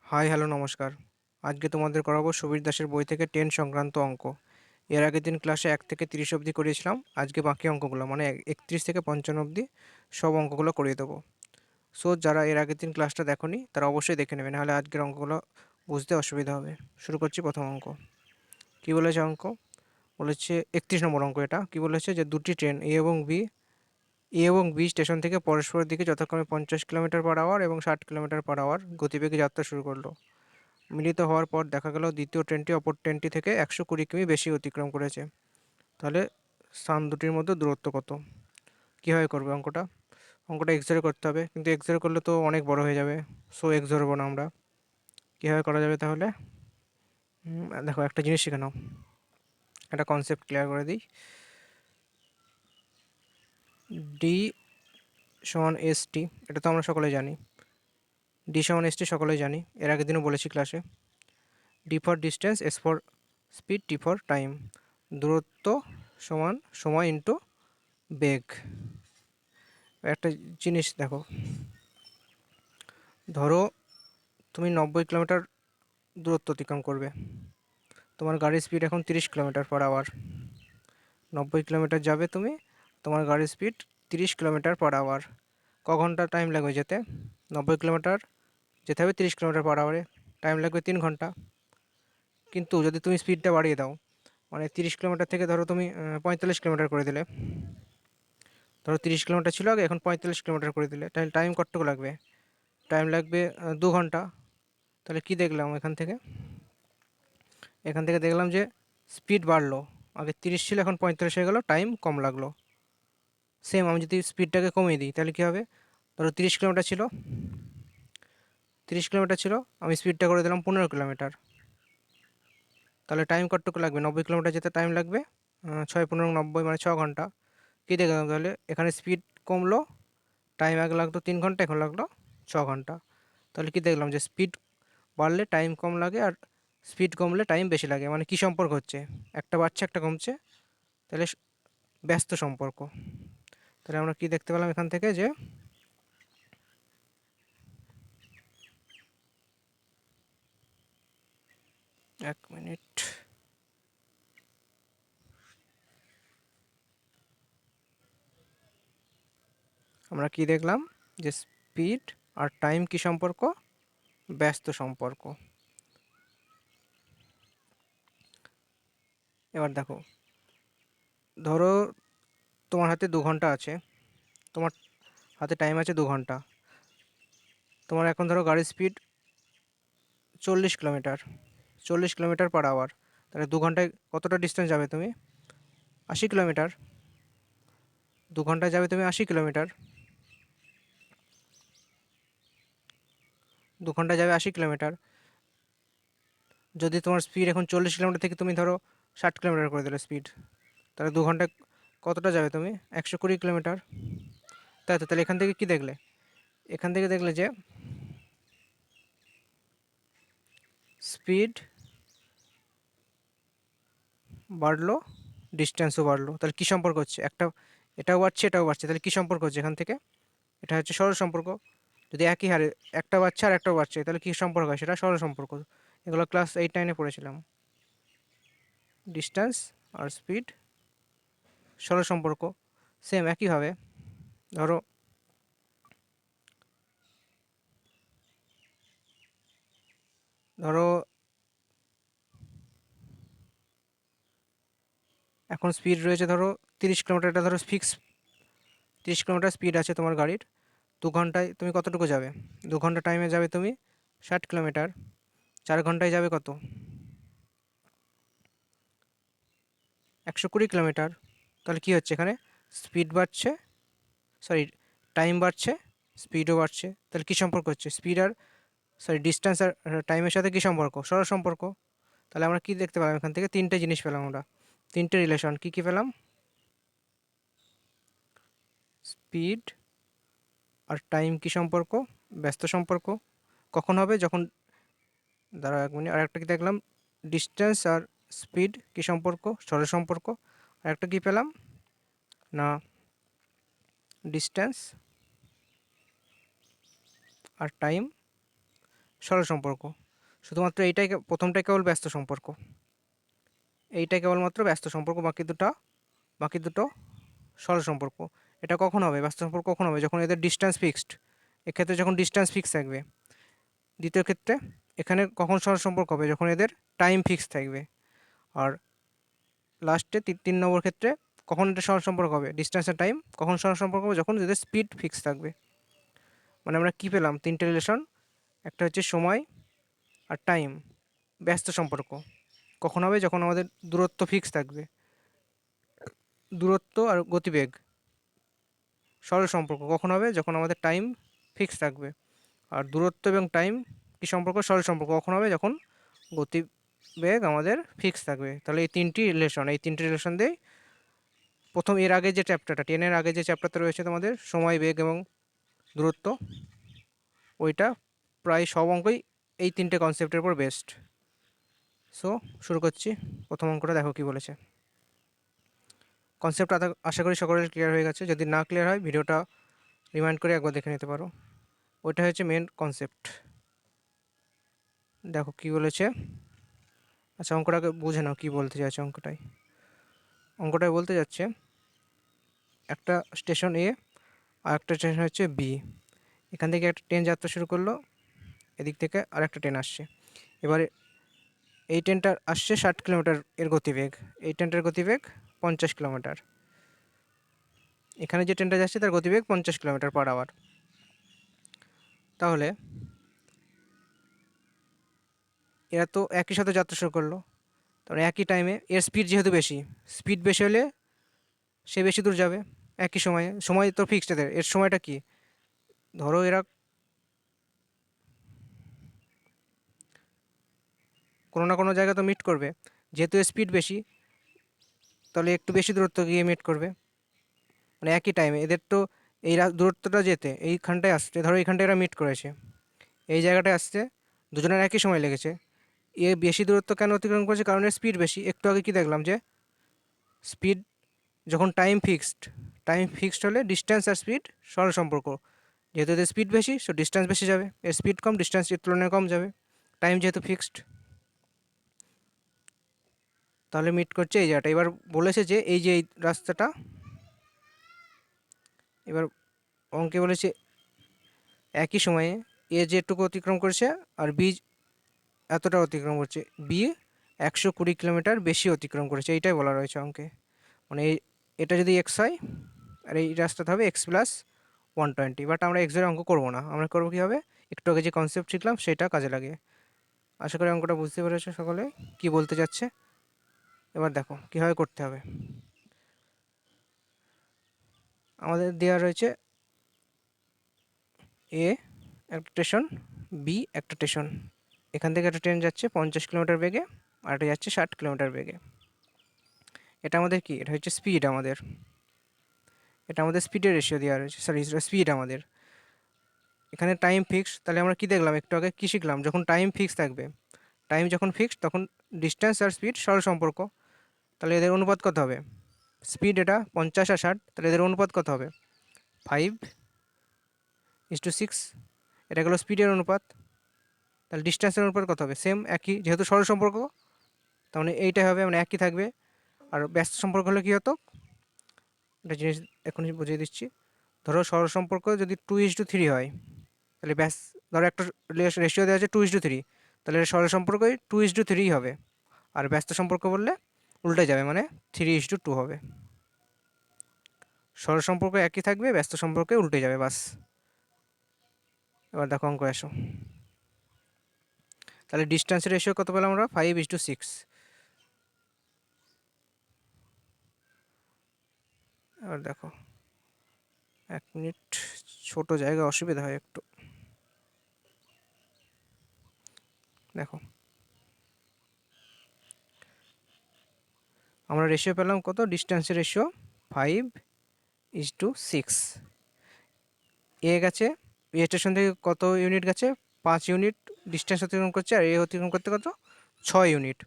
Hi hello নমস্কার। আজকে তোমাদের করাবো সুবীর দাসের বই থেকে 10 সংক্রান্ত অঙ্ক। এর আগের দিন ক্লাসে 1 থেকে 30 অবধি করিয়েছিলাম। আজকে বাকি অঙ্কগুলো মানে 31 থেকে 55 অবধি সব অঙ্কগুলো করিয়ে দেবো। সো যারা এর আগের দিন ক্লাসটা দেখোনি তারা অবশ্যই দেখে নেবে, নাহলে আজকের অঙ্কগুলো বুঝতে অসুবিধা হবে। শুরু করছি প্রথম অঙ্ক। কী বলেছে অঙ্ক? বলেছে 31 নম্বর অঙ্ক। এটা কী বলেছে যে দুটি ট্রেন এ এবং বি স্টেশন থেকে পরস্পরের দিকে যথাক্রমে 50 কিলোমিটার/আওয়ার এবং 60 কিলোমিটার/আওয়ার গতিবেগে যাত্রা শুরু করলো। মিলিত হওয়ার পর দেখা গেল দ্বিতীয় ট্রেনটি অপর ট্রেনটি থেকে 120 কিমি বেশি অতিক্রম করেছে। তাহলে স্থান দুটির মধ্যে দূরত্ব কত? কীভাবে করবে অঙ্কটা? অঙ্কটা এক্স করতে হবে, কিন্তু এক্স করলে তো অনেক বড় হয়ে যাবে। সো এক্স ধরবো না আমরা। কীভাবে করা যাবে তাহলে? দেখো, একটা জিনিস শিখে নাও, একটা কনসেপ্ট ক্লিয়ার করে দিই। ডি সমান এস টি, এটা তো আমরা সকলে জানি। ডি সমান এস টি সকলেই জানি, এর আগের দিনও বলেছি ক্লাসে। D for distance, S for speed, T for time. দূরত্ব সমান সময় ইন্টু বেগ। একটা জিনিস দেখো, ধরো তুমি 90 কিলোমিটার দূরত্ব অতিক্রম করবে। তোমার গাড়ির স্পিড এখন 30 কিলোমিটার/আওয়ার। 90 কিলোমিটার যাবে তুমি, তোমার গাড়ির স্পিড 30 কিলোমিটার/আওয়ার। ক ঘন্টা টাইম লাগবে যেতে? 90 কিলোমিটার যেতে হবে 30 কিলোমিটার/আওয়ারে, টাইম লাগবে 3 ঘন্টা। কিন্তু যদি তুমি স্পিডটা বাড়িয়ে দাও, মানে 30 কিলোমিটার থেকে ধরো তুমি 45 কিলোমিটার করে দিলে। ধরো 30 কিলোমিটার ছিল আগে, এখন 45 কিলোমিটার করে দিলে, তাহলে টাইম কতটুকু লাগবে? টাইম লাগবে 2 ঘন্টা। তাহলে কি দেখলাম এখান থেকে দেখলাম যে স্পিড বাড়লো। আগে 30 ছিল, এখন 45 হয়ে গেল, টাইম কম লাগলো। সেম আমি যদি স্পিডটাকে কমিয়ে দিই তাহলে কী হবে? ধরো 30 কিলোমিটার ছিল, আমি স্পিডটা করে দিলাম 15 কিলোমিটার। তাহলে টাইম কতটুকু লাগবে? 90 কিলোমিটার যেতে টাইম লাগবে 6 × 15 = 90, মানে 6 ঘন্টা। কী দেখলাম তাহলে? এখানে স্পিড কমলো, টাইম আগে লাগতো 3 ঘন্টা, এখন লাগলো 6 ঘন্টা। তাহলে কি দেখলাম? যে স্পিড বাড়লে টাইম কম লাগে, আর স্পিড কমলে টাইম বেশি লাগে। মানে কী সম্পর্ক হচ্ছে? একটা বাড়ছে একটা কমছে, তাহলে ব্যস্ত সম্পর্ক। তাহলে আমরা কি দেখতে পেলাম এখান থেকে? যে 1 মিনিট। আমরা কি দেখলাম? যে স্পিড আর টাইম কি সম্পর্ক? ব্যস্ত সম্পর্ক। এবার দেখো, ধরো তোমার হাতে 2 ঘন্টা আছে, তোমার হাতে টাইম আছে 2 ঘন্টা। তোমার এখন ধরো গাড়ির স্পিড 40 কিলোমিটার, 40 কিলোমিটার/আওয়ার। তাহলে 2 ঘন্টায় কতটা ডিস্টেন্স যাবে তুমি? 80 কিলোমিটার। 2 ঘন্টায় যাবে তুমি 80 কিলোমিটার। 2 ঘন্টায় যাবে 80 কিলোমিটার। যদি তোমার স্পিড এখন 40 কিলোমিটার থেকে তুমি ধরো 60 কিলোমিটার করে দিলে স্পিড, তাহলে 2 ঘন্টায় কতটা যাবে তুমি? 120 কিলোমিটার। তাই তো? তাহলে এখান থেকে কি দেখলে? এখান থেকে দেখলে যে স্পিড বাড়লো, ডিস্টেন্সও বাড়লো। তাহলে কী সম্পর্ক হচ্ছে? এটাও বাড়ছে এটাও বাড়ছে, তাহলে কী সম্পর্ক হচ্ছে এখান থেকে? এটা হচ্ছে সরল সম্পর্ক। যদি একই হারে একটা বাড়ছে আর একটাও বাড়ছে, তাহলে কী সম্পর্ক হয়? সেটা সরল সম্পর্ক। এগুলো ক্লাস 8-9-এ পড়েছিলাম। ডিস্টেন্স আর স্পিড সরল সম্পর্ক। সেম একইভাবে ধরো ধরো এখন স্পিড রয়েছে ধরো 30 কিলোমিটার, এটা ধরো ফিক্স 30 কিলোমিটার স্পিড আছে তোমার গাড়ির। 2 ঘন্টায় তুমি কতটুকু যাবে? 2 ঘন্টা টাইমে যাবে তুমি 60 কিলোমিটার। 4 ঘন্টায় যাবে কত? 120 কিলোমিটার। তাহলে কী হচ্ছে এখানে? স্পিড বাড়ছে, সরি, টাইম বাড়ছে, স্পিডও বাড়ছে। তাহলে কী সম্পর্ক হচ্ছে? স্পিড আর ডিস্টেন্স আর টাইমের সাথে কী সম্পর্ক? সরল সম্পর্ক। তাহলে আমরা কি দেখতে পেলাম এখান থেকে? 3টে জিনিস পেলাম আমরা, 3টে রিলেশন। কী কী পেলাম? স্পিড আর টাইম কী সম্পর্ক? ব্যস্ত সম্পর্ক। কখন হবে? যখন, দাঁড়াও 1 মিনিট, আর একটা কী দেখলাম? ডিস্টেন্স আর স্পিড কী সম্পর্ক? সরল সম্পর্ক। আর একটা কী পেলাম না? ডিস্টেন্স আর টাইম সরল সম্পর্ক। শুধুমাত্র এইটাই, প্রথমটাই কেবল ব্যস্ত সম্পর্ক, এইটাই কেবলমাত্র ব্যস্ত সম্পর্ক, বাকি দুটো সরল সম্পর্ক। এটা কখন হবে ব্যস্ত সম্পর্ক? কখন হবে? যখন এদের ডিস্ট্যান্স ফিক্সড। এক্ষেত্রে যখন ডিস্ট্যান্স ফিক্স থাকবে। দ্বিতীয় ক্ষেত্রে এখানে কখন সরল সম্পর্ক হবে? যখন এদের টাইম ফিক্স থাকবে। আর লাস্টে 3 নম্বর ক্ষেত্রে কখন এটা সরল সম্পর্ক হবে? ডিস্ট্যান্স আর টাইম কখন সরল সম্পর্ক হবে? যখন এদের স্পিড ফিক্স থাকবে। মানে আমরা কী পেলাম? 3টে রিলেশন। একটা হচ্ছে সময় আর টাইম, ব্যস্ত সম্পর্ক। কখন হবে? যখন আমাদের দূরত্ব ফিক্স থাকবে। দূরত্ব আর গতিবেগ সরল সম্পর্ক কখন হবে? যখন আমাদের টাইম ফিক্স থাকবে। আর দূরত্ব এবং টাইম কী সম্পর্ক? সরল সম্পর্ক কখন হবে? যখন গতিবেগ আমাদের ফিক্স থাকবে। তাহলে এই তিনটি রিলেশন দিয়েই প্রথম এর আগে যে চ্যাপ্টারটা, 10-এর আগে যে চ্যাপ্টারটা রয়েছে তোমাদের সময়, বেগ এবং দূরত্ব, ওইটা প্রায় সব অঙ্কই এই 3টে কনসেপ্টের উপর বেস্ট। সো শুরু করছি। প্রথম অঙ্কটা দেখো কী বলেছে। কনসেপ্ট আশা করি সকলের ক্লিয়ার হয়ে গেছে। যদি না ক্লিয়ার হয় ভিডিওটা রিমাইন্ড করে একবার দেখে নিতে পারো। ওইটা হচ্ছে মেন কনসেপ্ট। দেখো কী বলেছে। আচ্ছা, অঙ্কটাকে বুঝে নাও কী বলতে চাইছে অঙ্কটায় বলতে যাচ্ছে একটা স্টেশন এ আর একটা স্টেশন হচ্ছে বি। এখান থেকে একটা ট্রেন যাত্রা শুরু করলো, এদিক থেকে আর একটা ট্রেন আসছে। এবারে এই ট্রেনটা আসছে 60 কিলোমিটার এর গতিবেগ, এই ট্রেনটার গতিবেগ 50 কিলোমিটার। এখানে যে ট্রেনটা যাচ্ছে তার গতিবেগ 50 কিলোমিটার পার আওয়ার। তাহলে এরা তো একই সাথে যাত্রা শুরু করলো, তাহলে একই টাইমে এর স্পিড যেহেতু বেশি, স্পিড বেশি হলে সে বেশি দূর যাবে একই সময়ে। সময় তো ফিক্সড এদের, এর সময়টা কি? ধরো এরা কোনো না কোনো জায়গা তো মিট করবে, যেহেতু স্পিড বেশি তাহলে একটু বেশি দূরত্ব গিয়ে মিট করবে। মানে একই টাইমে এদের তো এই দূরত্বটা যেতে এইখানটায় আসছে, ধরো এইখানটায় এরা মিট করেছে, এই জায়গাটায় আসতে দুজনের একই সময় লেগেছে। এ বেশি দূরত্ব কেন অতিক্রম করেছে? কারণ এর স্পিড বেশি। একটু আগে কি দেখলাম যে স্পিড যখন টাইম ফিক্সড হলে ডিস্ট্যান্স আর স্পিড সরল সম্পর্ক। যেহেতু এদের স্পিড বেশি সো ডিস্ট্যান্স বেশি যাবে, এর স্পিড কম, ডিস্ট্যান্স এর তুলনায় কম যাবে, টাইম যেহেতু ফিক্সড। তাহলে মিট করছে এই জায়গাটা। এবার বলেছে যে এই যে এই রাস্তাটা, এবার অঙ্কে বলেছে একই সময়ে এ যেটুকু অতিক্রম করছে আর বি এতটা অতিক্রম করছে, বি 120 কিলোমিটার বেশি অতিক্রম করেছে, এইটাই বলা রয়েছে অঙ্কে। মানে এটা যদি এক্স হয় আর এই রাস্তাটা হবে এক্স প্লাস 120। বাট আমরা এক্সের অঙ্ক করবো না, আমরা করবো কীভাবে? একটু আগে যে কনসেপ্ট শিখলাম সেটা কাজে লাগিয়ে। আশা করি অঙ্কটা বুঝতে পেরেছো সকলে কি বলতে যাচ্ছে। এবার দেখো কীভাবে করতে হবে। আমাদের দেওয়া রয়েছে এ একটা স্টেশন, বি একটা স্টেশন। এখান থেকে একটা ট্রেন যাচ্ছে 50 কিলোমিটার বেগে আর একটা যাচ্ছে 60 কিলোমিটার বেগে। এটা আমাদের কি? এটা হচ্ছে স্পিড আমাদের, এটা আমাদের স্পিডের রেশিও দেওয়া রয়েছে, সরি স্পিড আমাদের। এখানে টাইম ফিক্স, তাহলে আমরা কি দেখলাম একটু আগে, কী শিখলাম? যখন টাইম ফিক্স থাকবে, টাইম যখন ফিক্সড তখন ডিস্ট্যান্স আর স্পিড সরল সম্পর্ক। তাহলে এদের অনুপাত কত হবে? স্পিড এটা 50 আর 60, তাহলে এদের অনুপাত কত হবে? 5:6। এটা গেলো স্পিডের অনুপাত। তাহলে ডিস্ট্যান্সের অনুপাত কত হবে? সেম, একই, যেহেতু সরল সম্পর্ক তার মানে এইটাই হবে, মানে একই থাকবে। আর ব্যস্ত সম্পর্ক হলে কী হতো? একটা জিনিস এখনই বুঝিয়ে দিচ্ছি। ধরো সরল সম্পর্ক যদি 2:3 হয়, তাহলে ধরো একটা রেশিও দেওয়া আছে 2:3, তাহলে সরল সম্পর্কই 2:3 হবে। আর ব্যস্ত সম্পর্ক বললে উল্টে যাবে, মানে 3:2 হবে। সরল সম্পর্ক একই থাকবে, ব্যস্ত সম্পর্কে উল্টে যাবে, বাস। এবার দেখো অঙ্ক আসো। তাহলে ডিস্ট্যান্সের রেশিও কত পেলাম আমরা? 5:6। এবার দেখো 1 মিনিট, ছোট জায়গা অসুবিধা হয় একটু। দেখো আমরা রেশিও পেলাম কত? ডিস্ট্যান্সের রেশিও 5:6। এ গেছে, এ স্টেশন থেকে কত ইউনিট গেছে? 5 ইউনিট ডিস্ট্যান্স অতিক্রম করছে, আর এ অতিক্রম করতে কত? 6 ইউনিট।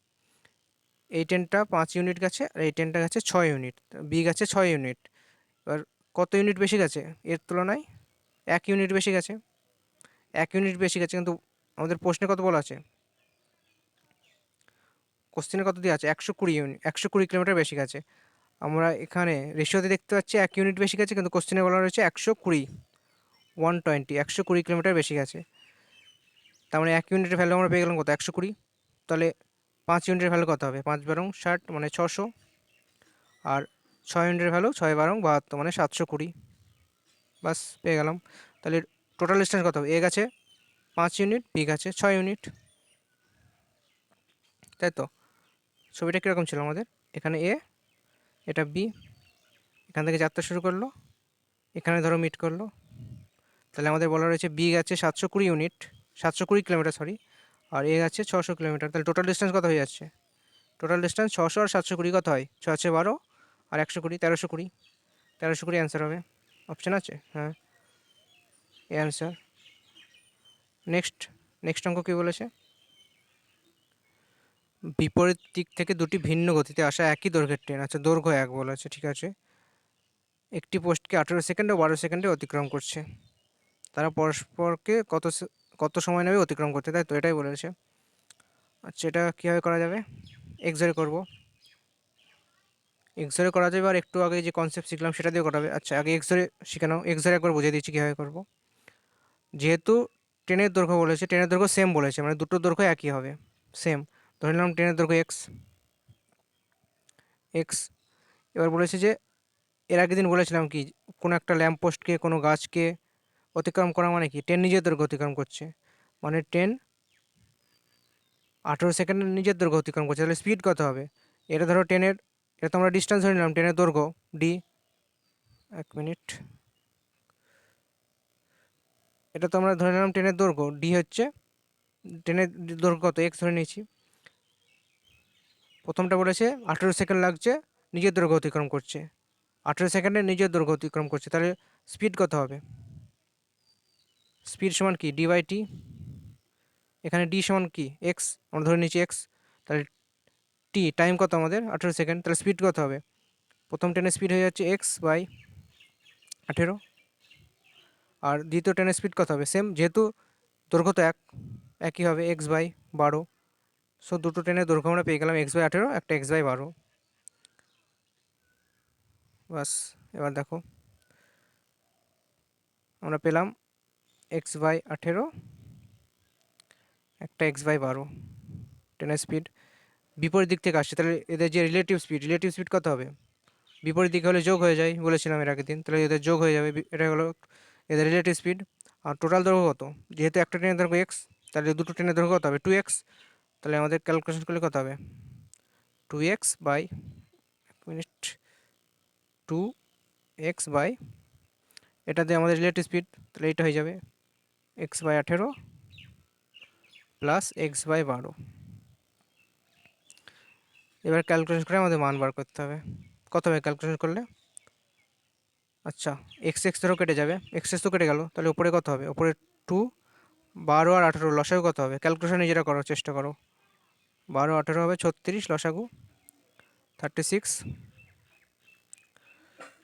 এই ট্রেনটা 5 ইউনিট গেছে আর এই ট্রেনটা গেছে 6 ইউনিট, বি গেছে 6 ইউনিট। এবার কত ইউনিট বেশি গেছে এর তুলনায়? 1 ইউনিট বেশি গেছে, 1 ইউনিট বেশি গেছে, কিন্তু আমাদের প্রশ্নে কত বলা আছে, কোশ্চেনে কত দিয়ে আছে 120 ইউনিট, 120 কিলোমিটার বেশি গেছে। আমরা এখানে রেশিওতে দেখতে পাচ্ছি 1 ইউনিট বেশি গেছে, কিন্তু কোশ্চেনে বলা রয়েছে 120, 120, 120 কিলোমিটার বেশি গেছে। তার মানে 1 ইউনিটের ভ্যালু আমরা পেয়ে গেলাম কত, 120। তাহলে 5 ইউনিটের ভ্যালু কত হবে, 5 বারং 60 মানে 600। আর 6 ইউনিটের ভ্যালু 6 বারং 72 মানে 720। বাস পেয়ে গেলাম। তাহলে টোটাল ডিস্টেন্স কত হবে, এ গেছে 5 ইউনিট, বি গেছে 6 ইউনিট, তাই তো। ছবিটা কীরকম ছিল আমাদের, এখানে এ, এটা বি, এখান থেকে যাত্রা শুরু করলো, এখানে ধরো মিট করলো। তাহলে আমাদের বলা রয়েছে বি গেছে 720 ইউনিট, 720 কিলোমিটার সরি, আর এ গেছে 600 কিলোমিটার। তাহলে টোটাল ডিস্টেন্স কত হয়ে যাচ্ছে, টোটাল ডিস্টেন্স 600 আর 720 কত হয়, 6 12 আর 120, 1320। 1320 অ্যান্সার হবে। অপশান আছে, হ্যাঁ, এ অ্যান্সার। নেক্সট নেক্সট অঙ্ক কী বলেছে, বিপরীত দিক থেকে দুটি ভিন্ন গতিতে আসা একই দৈর্ঘ্যের ট্রেন, আচ্ছা দৈর্ঘ্য এক বলেছে, ঠিক আছে। একটি পোস্টকে 18 সেকেন্ড ও 12 সেকেন্ডে অতিক্রম করছে, তারা পরস্পরকে কত সময় নেবে অতিক্রম করতে, তাই তো, এটাই বলেছে। আচ্ছা এটা কীভাবে করা যাবে, এক্সরে করব, এক্সরে করা যাবে। আর একটু আগে যে কনসেপ্ট শিখলাম সেটা দিয়ে করাবে। আচ্ছা আগে এক্সরে শিখে নাও, এক্সরে একবার বুঝিয়ে দিচ্ছি কীভাবে করব। যেহেতু ট্রেনের দৈর্ঘ্য বলেছে, ট্রেনের দৈর্ঘ্য সেম বলেছে, মানে দুটো দৈর্ঘ্য একই হবে, সেম। ধরে নিলাম ট্রেনের দৈর্ঘ্য এক্স, এক্স। এবার বলেছে যে এর আগের দিন বলেছিলাম কি, কোনো একটা ল্যাম্পপোস্টকে, কোনো গাছকে অতিক্রম করা মানে কি, ট্রেন নিজের দৈর্ঘ্য অতিক্রম করছে, মানে ট্রেন 18 সেকেন্ডে নিজের দৈর্ঘ্য অতিক্রম করছে। তাহলে স্পিড কত হবে, এটা ধরো ট্রেনের, এটা তো আমরা ডিস্টেন্স ধরে নিলাম, ট্রেনের দৈর্ঘ্য ডি, 1 মিনিট, এটা তো আমরা ধরে নিলাম ট্রেনের দৈর্ঘ্য ডি হচ্ছে, ট্রেনের দৈর্ঘ্য কত এক্স ধরে নিয়েছি। প্রথমটা বলেছে 18 সেকেন্ড লাগছে, নিজের দৈর্ঘ্য অতিক্রম করছে, 18 সেকেন্ডে নিজের দৈর্ঘ্য অতিক্রম করছে, তাহলে স্পিড কত হবে, স্পিড সমান কি ডি বাই টি, এখানে ডি সমান কি এক্স, আমরা ধরে নিচ্ছি এক্স। তাহলে টি টাইম কত আমাদের 18 সেকেন্ড, তাহলে স্পিড কত হবে, প্রথম ট্রেনের স্পিড হয়ে যাচ্ছে এক্স বাই 18, আর দ্বিতীয় ট্রেনের স্পিড কত হবে, সেম, যেহেতু দৈর্ঘ্য তো একই হবে, এক্স বাই 12। সো দুটো ট্রেনের দৈর্ঘ্য আমরা পেয়ে গেলাম এক্স বাই 18, একটা এক্স বাই 12। বাস এবার দেখো আমরা পেলাম এক্স বাই 18, একটা এক্স বাই 12 ট্রেনের স্পিড। বিপরীত দিক থেকে আসছে, তাহলে এদের যে রিলেটিভ স্পিড কত হবে, বিপরীত দিকে হলে যোগ হয়ে যায় বলেছিলাম এর আগের দিন, তাহলে এদের যোগ হয়ে যাবে, এটা হলো এদের রিলেটিভ স্পিড। আর টোটাল দৈর্ঘ্য কত, যেহেতু একটা ট্রেনের দৈর্ঘ্য এক্স, তাহলে দুটো ট্রেনের দৈর্ঘ্য কত হবে 2x। তাহলে আমাদের ক্যালকুলেশন করলে কত হবে, 2x by, 1 minute, 2x by, এটা দিয়ে আমাদের রিলেটিভ স্পিড, তাহলে এটা হয়ে যাবে x by 18 plus x by 12। এবার ক্যালকুলেশন করে আমাদের মান বার করতে হবে, কত হবে ক্যালকুলেশন করলে। আচ্ছা এক্স এক্স ধরো কেটে যাবে, এক্স এক্স তো কেটে গেল, তাহলে উপরে কত হবে, উপরে 2, 12 আর 18 লসাগু কত হবে, ক্যালকুলেশন নিজেরা করার চেষ্টা করো। 12 18 হবে 36, লসাগু 36,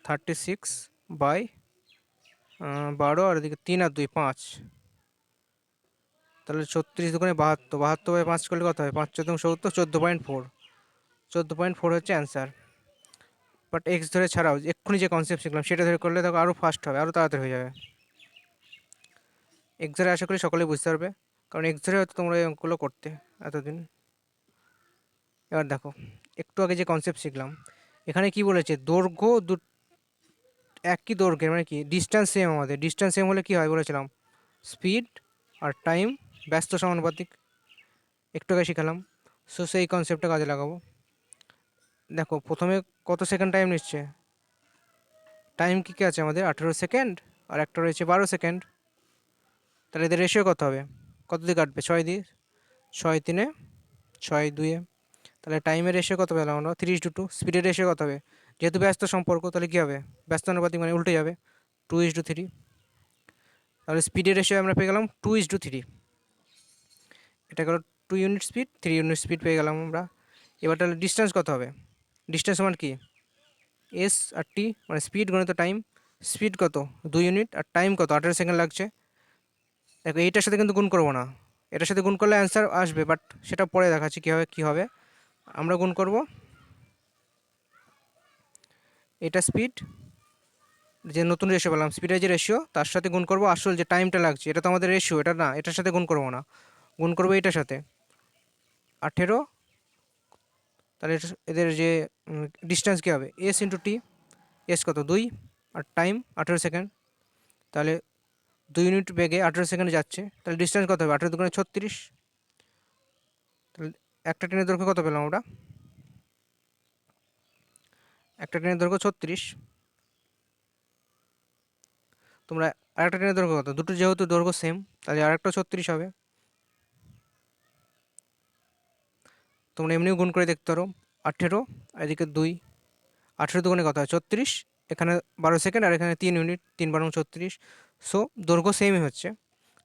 36 বাই 12, আর এদিকে 3 আর 2 5, তাহলে 36 দুগুণে 72, 72 বাই 5 করলে কত হবে, 5 14 70, 14.4, 14.4 হচ্ছে অ্যান্সার। বাট এক্স ধরে ছাড়াও এক্ষুনি যে কনসেপ্ট শিখলাম সেটা ধরে করলে দেখো আরও ফাস্ট হবে, আরও তাড়াতাড়ি হয়ে যাবে। এক্স ধরে আশা করি সকলেই বুঝতে পারবে, কারণ এক্স ধরে হয়তো তোমরা এই অঙ্কগুলো করতে এতদিন। এবার দেখো একটু আগে যে কনসেপ্ট শিখলাম, এখানে কি বলেছে, দৈর্ঘ্য একই দৈর্ঘ্যের, মানে কি ডিস্টেন্স সেম, আমাদের ডিস্টেন্স সেম হলে কি হয় বলেছিলাম, স্পিড আর টাইম ব্যস্ত সমানুপাতিক, একটু আগে শিখালাম। সো সেই কনসেপ্টটা কাজে লাগাবো। দেখো প্রথমে কত সেকেন্ড টাইম নিচ্ছে, টাইম কী কী আছে আমাদের 18 সেকেন্ড, আর একটা রয়েছে 12 সেকেন্ড। তাহলে এদের রেশিও কত হবে, কত দিয়ে কাটবে, 6 দিয়ে, 6 3, 6 2, তাহলে টাইমের রেশিও কত পেলাম আমরা 3:2। স্পিডের রেশিও কত হবে, যেহেতু ব্যস্ত সম্পর্ক তাহলে কী হবে, ব্যস্ত অনুপাতিক মানে উল্টে যাবে, 2:3। তাহলে স্পিডের রেশিও আমরা পেয়ে গেলাম 2:3, এটা গেল 2 ইউনিট স্পিড, 3 ইউনিট স্পিড পেয়ে গেলাম আমরা। এবার তাহলে ডিস্টেন্স কত হবে, ডিস্টেন্স মানে কি এস আর টি, মানে স্পিড গণিত টাইম, স্পিড কত 2 ইউনিট, আর টাইম কত 18 সেকেন্ড লাগছে। দেখো এইটার সাথে কিন্তু গুণ করবো না, এটার সাথে গুণ করলে অ্যান্সার আসবে, বাট সেটা পরে দেখাচ্ছি কীভাবে কী হবে। আমরা গুণ করব এটা স্পিড, যে নতুন রেশিও পেলাম স্পিডের যে রেশিও, তার সাথে গুণ করব আসল যে টাইমটা লাগছে, এটা তো আমাদের রেশিও, এটা না, এটার সাথে গুণ করবো না, গুণ করবো এটার সাথে 18। তাহলে এদের যে ডিস্টেন্স কী হবে, এস ইন্টু টি। এস কত 2, আর টাইম 18 সেকেন্ড। তাহলে 2 ইউনিট বেগে 18 সেকেন্ডে যাচ্ছে, তাহলে ডিস্টেন্স কত হবে, 18×2 = 36। তাহলে একটা ট্রেনের দৈর্ঘ্য কত পেলাম আমরা, একটা ট্রেনের দৈর্ঘ্য 36। তোমরা আরেকটা ট্রেনের দৈর্ঘ্য কত, দুটো যেহেতু দৈর্ঘ্য সেম, তাহলে আরেকটা 36 হবে। তোমরা এমনিও গুণ করে দেখতে পারো, 18 আর এদিকে 2, 18×2 কত হয় 36, এখানে 12 সেকেন্ড আর এখানে 3 ইউনিট, 3×12 = 36। সো দৈর্ঘ্য সেমই হচ্ছে।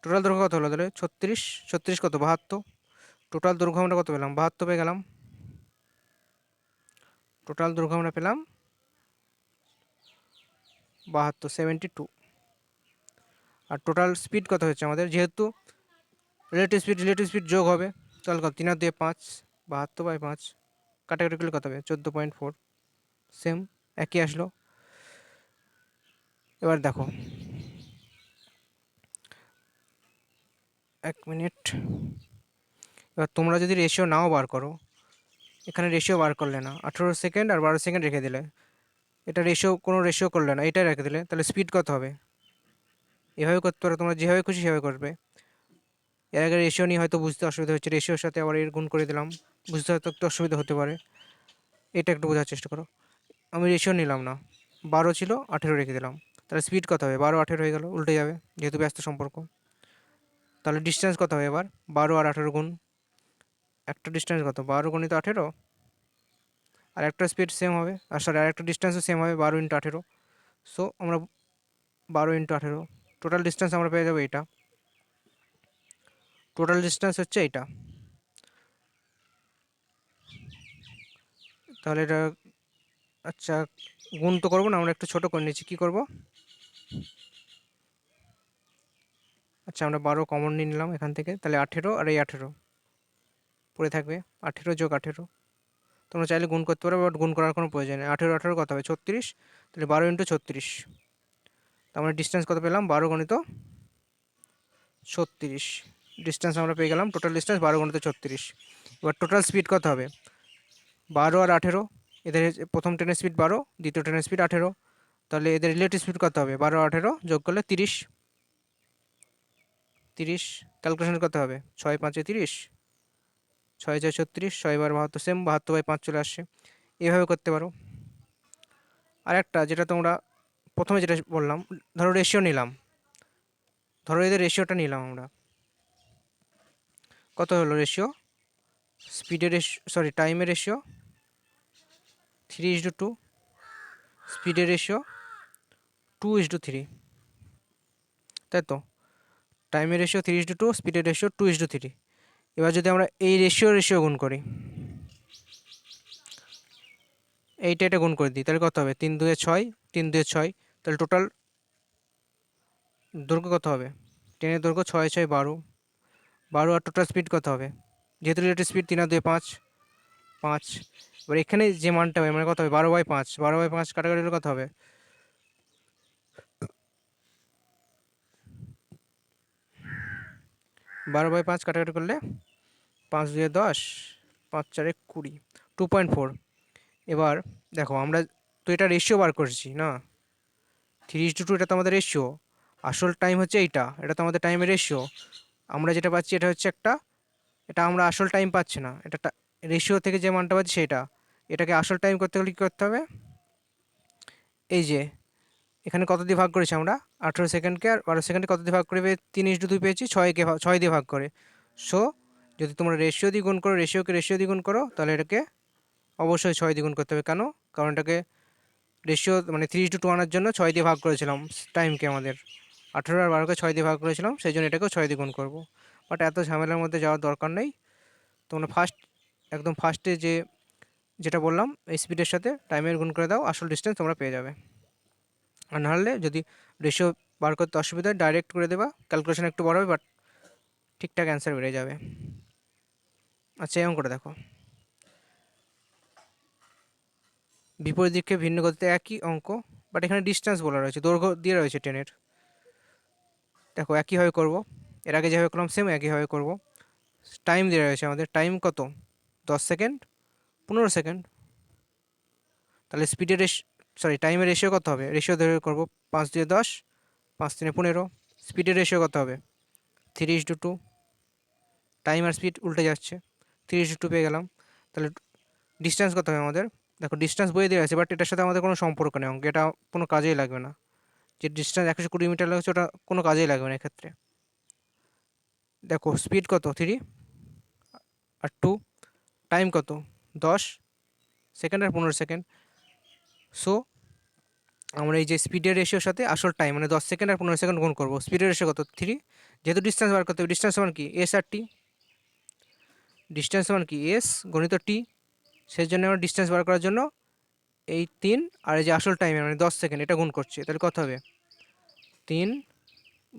টোটাল দৈর্ঘ্য কত হলো তাহলে 36, 36 কত 72। টোটাল দৈর্ঘ্য আমরা কত পেলাম, 72 পেয়ে গেলাম। টোটাল দৈর্ঘ্য আমরা পেলাম 72, 72। আর টোটাল স্পিড কত হচ্ছে আমাদের, যেহেতু রিলেটিভ স্পিড যোগ হবে, তাহলে কত 3 আর 2 5, 72/5 কাটাকাটি করলে কত হবে 14.4। সেম একই আসলো। এবার দেখো 1 মিনিট। এবার তোমরা যদি রেশিও নাও বার করো, এখানে রেশিও বার করলে না, 18 সেকেন্ড আর 12 সেকেন্ড রেখে দিলে, এটা রেশিও কোনো রেশিও করলে না, এটাই রেখে দিলে, তাহলে স্পিড কত হবে। এভাবে করতে পারো তোমরা, যেভাবে খুশি সেভাবে করবে। এর আগে রেশিও নিয়ে হয়তো বুঝতে অসুবিধা হচ্ছে, রেশিওর সাথে আবার এর গুণ করে দিলাম, বুঝতে হয়তো একটু অসুবিধা হতে পারে, এটা একটু বোঝার চেষ্টা করো। আমি রেশিও নিলাম না, 12 ছিল 18 রেখে দিলাম, তাহলে স্পিড কত হবে, 12 18 হয়ে গেল, উল্টে যাবে যেহেতু ব্যস্ত সম্পর্ক। তাহলে ডিস্টেন্স কত হবে এবার, 12 আর 18 গুণ, একটা ডিস্টেন্স কত 12 গুণিত 18, আর একটা স্পিড সেম হবে, আর সরি আরেকটা ডিস্টেন্সও সেম হবে 12 × 18। সো আমরা 12 × 18, টোটাল ডিস্টেন্স আমরা পেয়ে যাবো এইটা। টোটাল ডিস্টেন্স হচ্ছে এইটা। তাহলে এটা, আচ্ছা গুণ তো করবো না, আমরা একটু ছোটো করে নিচ্ছি, কী করবো, আচ্ছা আমরা 12 কমন নিয়ে নিলাম এখান থেকে, তাহলে 18 আর এই 18 পড়ে থাকবে, 18 যোগ 18। তোমরা চাইলে গুণ করতে পারো, বাট গুণ করার কোনো প্রয়োজন নেই। 18 18 কত হবে 36, তাহলে 12 × 36। তার মানে ডিস্টেন্স কত পেলাম, 12×36 ডিস্টেন্স আমরা পেয়ে গেলাম। Total distance 12×36। এবার টোটাল স্পিড কত হবে, 12 আর 18, এদের প্রথম ট্রেনের স্পিড 12, দ্বিতীয় ট্রেনের স্পিড 18, তাহলে এদের রিলেটিভ স্পিড কত হবে, 12 18 যোগ করলে 30। 30 ক্যালকুলেশন কত হবে, 6 5 30, 6 4 36, 6 12 72, সেম 72/5 চলে আসছে। এভাবে করতে পারো। আর একটা যেটা তোমরা প্রথমে যেটা বললাম, ধরো রেশিও নিলাম, ধরো এদের রেশিওটা নিলাম আমরা, কত হলো রেশিও, স্পিডের সরি টাইমের রেশিও 3:2, স্পিডের রেশিও 2:3, তাই তো, টাইমের রেশিও 3:2, স্পিডের রেশিও 2:3। এবার যদি আমরা এই রেশিও গুণ করি, এইটা এটা গুণ করে দিই, তাহলে কত হবে 3 2 6, 3 2 6, তাহলে টোটাল দৈর্ঘ্য কত হবে, ট্রেনের দৈর্ঘ্য 6 6 12, 12 আর টোটাল স্পিড কত হবে, যেহেতু রিলেটিভ স্পিড 3 আর 2 5 5। এবার এখানে যে মানটা হবে মানে কত হবে 12/5, 12/5 কাটাকাটি কত হবে, 12/5 কাটাকাটি করলে 5 2 10, 5 4 20, 2.4। এবার দেখো আমরা তো এটা রেশিও বার করছি না, 3:2, এটা তো আমাদের রেশিও, আসল টাইম হচ্ছে এইটা, এটা তো আমাদের টাইমের রেশিও। আমরা যেটা পাচ্ছি এটা হচ্ছে একটা, এটা আমরা আসল টাইম পাচ্ছি না, এটা রেশিও থেকে যে মানটা পাচ্ছি সেটা, এটাকে আসল টাইম করতে গেলে কী করতে হবে, এই যে এখানে কত দিয়ে ভাগ করেছি আমরা, 18 সেকেন্ডকে আর 12 সেকেন্ডে কত দিয়ে ভাগ করে 3:2 পেয়েছি, 6 দিয়ে ভাগ করে। সো যদি তোমরা রেশিও দিয়ে গুণ করো, রেশিও দিয়ে গুণ করো, তাহলে এটাকে অবশ্যই 6 দিয়ে গুণ করতে হবে। কেন, কারণ এটাকে রেশিও মানে 3:2 আনার জন্য 6 দিয়ে ভাগ করেছিলাম টাইমকে, আমাদের 18 আর 12কে 6 দিয়ে ভাগ করেছিলাম, সেই জন্য এটাকেও 6 দিয়ে গুণ করবো। বাট এত ঝামেলার মধ্যে যাওয়ার দরকার নেই, তোমরা একদম ফার্স্টে যেটা বললাম এই স্পিডের সাথে টাইমের গুণ করে দাও, আসল ডিস্টেন্স তোমরা পেয়ে যাবে। আর নাহলে যদি রেশিও বার করতে অসুবিধা হয় ডাইরেক্ট করে দেবা, ক্যালকুলেশন একটু বড় হবে, বাট ঠিকঠাক অ্যান্সার বেড়ে যাবে। আচ্ছা, এই অঙ্কটা দেখো, বিপরীত দিকে ভিন্ন গতিতে একই অঙ্ক, বাট এখানে ডিস্টেন্স বলা রয়েছে, দৈর্ঘ্য দিয়ে রয়েছে ট্রেনের। দেখো একইভাবে করব, এর আগে যেভাবে করলাম সেম একইভাবে করব। টাইম দেওয়া রয়েছে আমাদের, টাইম কত, 10 সেকেন্ড, 15 সেকেন্ড। তাহলে স্পিডের টাইমের রেশিও কত হবে, রেশিও ধরে করবো, 5 2 10, 5 3 15। স্পিডের রেশিও কত হবে, 3:2। টাইম আর স্পিড উল্টে যাচ্ছে, 3:2 পেয়ে গেলাম। তাহলে ডিস্টেন্স কত হবে আমাদের, দেখো ডিস্টেন্স বইয়ে দেওয়া আছে, বাট এটার সাথে আমাদের কোনো সম্পর্ক নেই, অঙ্কে এটা কোনো কাজেই লাগবে না। যে ডিস্টেন্স 120 মিটার লাগছে ওটা কোনো কাজেই লাগবে না এক্ষেত্রে। দেখো স্পিড কত, 3 আর 2, টাইম কত, 10 সেকেন্ড আর 15 সেকেন্ড। সো আমরা এই যে স্পিডের রেশিওর সাথে আসল টাইম মানে 10 সেকেন্ড আর 15 সেকেন্ড গুণ করবো। স্পিডের রেশিও কত, 3। যেহেতু ডিস্টেন্স বার করতে হবে, ডিস্টেন্স সমান কি, এস আর টি। ডিস্টেন্স সমান কি, এস গণিত টি। সেই জন্য আমরা ডিস্টেন্স বার করার জন্য এই 3 আর এই যে আসল টাইমের মানে 10 সেকেন্ড এটা গুণ করছে। তাহলে কত হবে, 3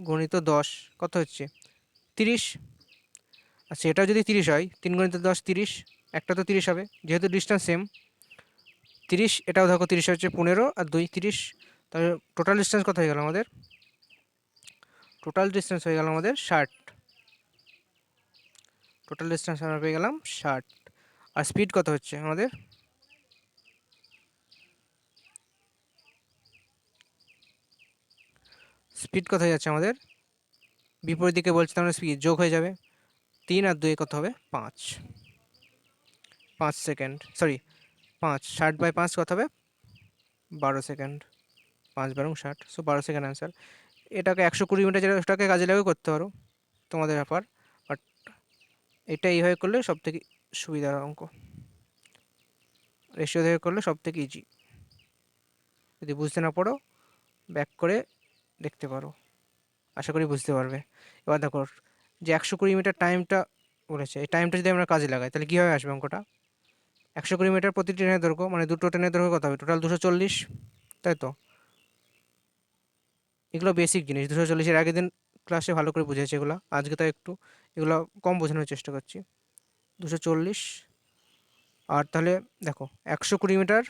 × 10 কত হচ্ছে, 30। আচ্ছা, এটা যদি 30 হয়, 3 × 10 30, একটা তো 30 হবে, যেহেতু ডিস্টেন্স সেম 30। এটাও দেখো 30 হচ্ছে, 15 আর 2 30। তাহলে টোটাল ডিস্টেন্স কত হয়ে গেল আমাদের, টোটাল ডিস্টেন্স হয়ে গেল আমাদের 60। টোটাল ডিস্টেন্স আমরা পেয়ে গেলাম 60। আর স্পিড কত হচ্ছে আমাদের, স্পিড কত হয়ে যাচ্ছে আমাদের, বিপরীত দিকে বলছে তার মানে স্পিড যোগ হয়ে যাবে। 3 আর 2 কত হবে, 5। 5 সেকেন্ড, সরি 5, 60/5 কত হবে, 12 সেকেন্ড। 5 12 60, so 12 second answer. এটাকে 120 মিটার যেটাকে কাজে লাগিয়ে করতে পারো, তোমাদের ব্যাপার। বাট এটা এইভাবে করলে সব থেকে সুবিধার অঙ্ক, রেশিও থেকে করলে সব থেকে ইজি। যদি বুঝতে না পারো ব্যাক করে দেখতে পারো, আশা করি বুঝতে পারবে। এবার দেখো যে 120 মিটার টাইমটা বলেছে, এই টাইমটা যদি আমরা কাজে লাগাই তাহলে কীভাবে আসবে অঙ্কটা। 120 মিটার প্রতি ট্রেনের দৈর্ঘ্য মানে দুটো ট্রেনের দৈর্ঘ্য কত হবে, টোটাল 240, তাই তো। এগুলো বেসিক জিনিস, 240 আগের দিন ক্লাসে ভালো করে বুঝেছে এগুলো, আজকে তো একটু এগুলো কম বোঝানোর চেষ্টা করছি। 240, আর তাহলে দেখো 120 মিটার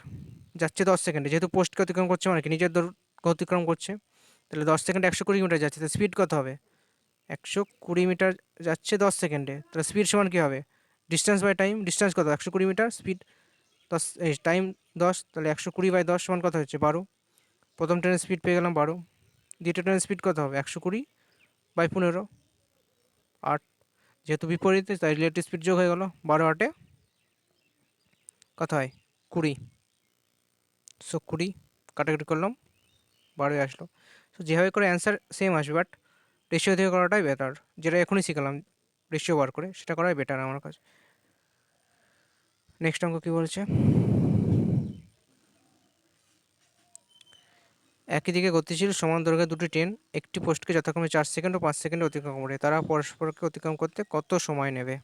যাচ্ছে 10 সেকেন্ডে, যেহেতু পোস্টকে অতিক্রম করছে মানে কি নিজের দৈর্ঘ্য অতিক্রম করছে, তাহলে 10 সেকেন্ডে 120 মিটার যাচ্ছে, তাহলে স্পিড কত হবে, 120 মিটার যাচ্ছে 10 সেকেন্ডে, তাহলে স্পিড সমান কী হবে, ডিস্টেন্স বাই টাইম। ডিস্টেন্স কত, 120 মিটার, স্পিড 10, এই টাইম 10, তাহলে 120/10 সমান কত হচ্ছে, 12। প্রথম ট্রেনের স্পিড পেয়ে গেলাম 12। দ্বিতীয় ট্রেনের স্পিড কত হবে, 120/15, 8। যেহেতু বিপরীতে তাই রিলেটিভ স্পিড যোগ হয়ে গেল, 12 8 কত হয়, 20। সো 20 কাটাকাটি করলাম, 12 আসলো। সো যেভাবে করে অ্যান্সার সেম আসবে, বাট রেশিও থেকে করাটাই বেটার। যেটা এখনই শিখলাম রেশিও বার করে, সেটা করাই বেটার আমার কাছে। নেক্সট অঙ্ক কী বলছে, একই দিকে গতিশীল সমান দৈর্ঘ্যের দুটি ট্রেন একটি পোস্টকে যথাক্রমে 4 সেকেন্ড ও 5 সেকেন্ডে অতিক্রম করে, তারা পরস্পরকে অতিক্রম করতে কত সময় নেবে।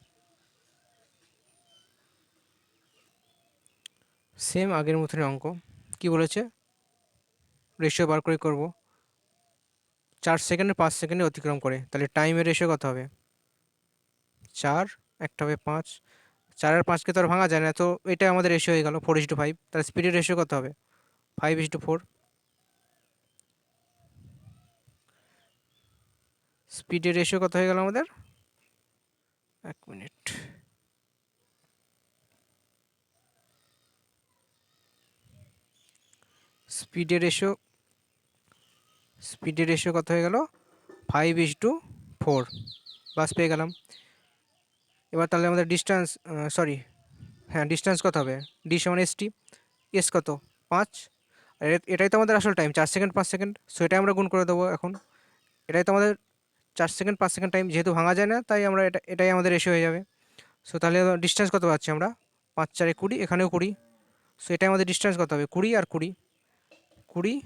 সেম আগের মতনই অঙ্ক, কি বলেছে, রেশিও বার করে করব। 4 সেকেন্ডে 5 সেকেন্ডে অতিক্রম করে, তাহলে টাইমের রেশিও কত হবে, 4, একটা হবে 5। 4 আর 5কে তো আর ভাঙা যায় না, তো এটা আমাদের রেশিও হয়ে গেল 4:5। তাহলে স্পিডের রেশিও কত হবে, 5:4। স্পিডের রেশিও কত হয়ে গেল আমাদের, 1 মিনিট, স্পিডের রেশিও কত হয়ে গেল, 5:4, বাস পেয়ে গেলাম। এবার তাহলে আমাদের ডিস্টেন্স, সরি, হ্যাঁ ডিস্টেন্স কত হবে, ডি সমান এস টি। এস কত, 5। আর এটাই তো আমাদের আসল টাইম, 4 সেকেন্ড 5 সেকেন্ড, সো এটাই আমরা গুণ করে দেবো এখন। এটাই তো আমাদের 4 সেকেন্ড 5 সেকেন্ড টাইম, যেহেতু ভাঙা যায় না তাই আমরা এটাই আমাদের রেশিও হয়ে যাবে। সো তাহলে ডিস্টেন্স কত পাচ্ছি আমরা, 5 4 20, এখানেও 20। সো এটাই আমাদের ডিস্টেন্স কত হবে, 20 আর 20, 20,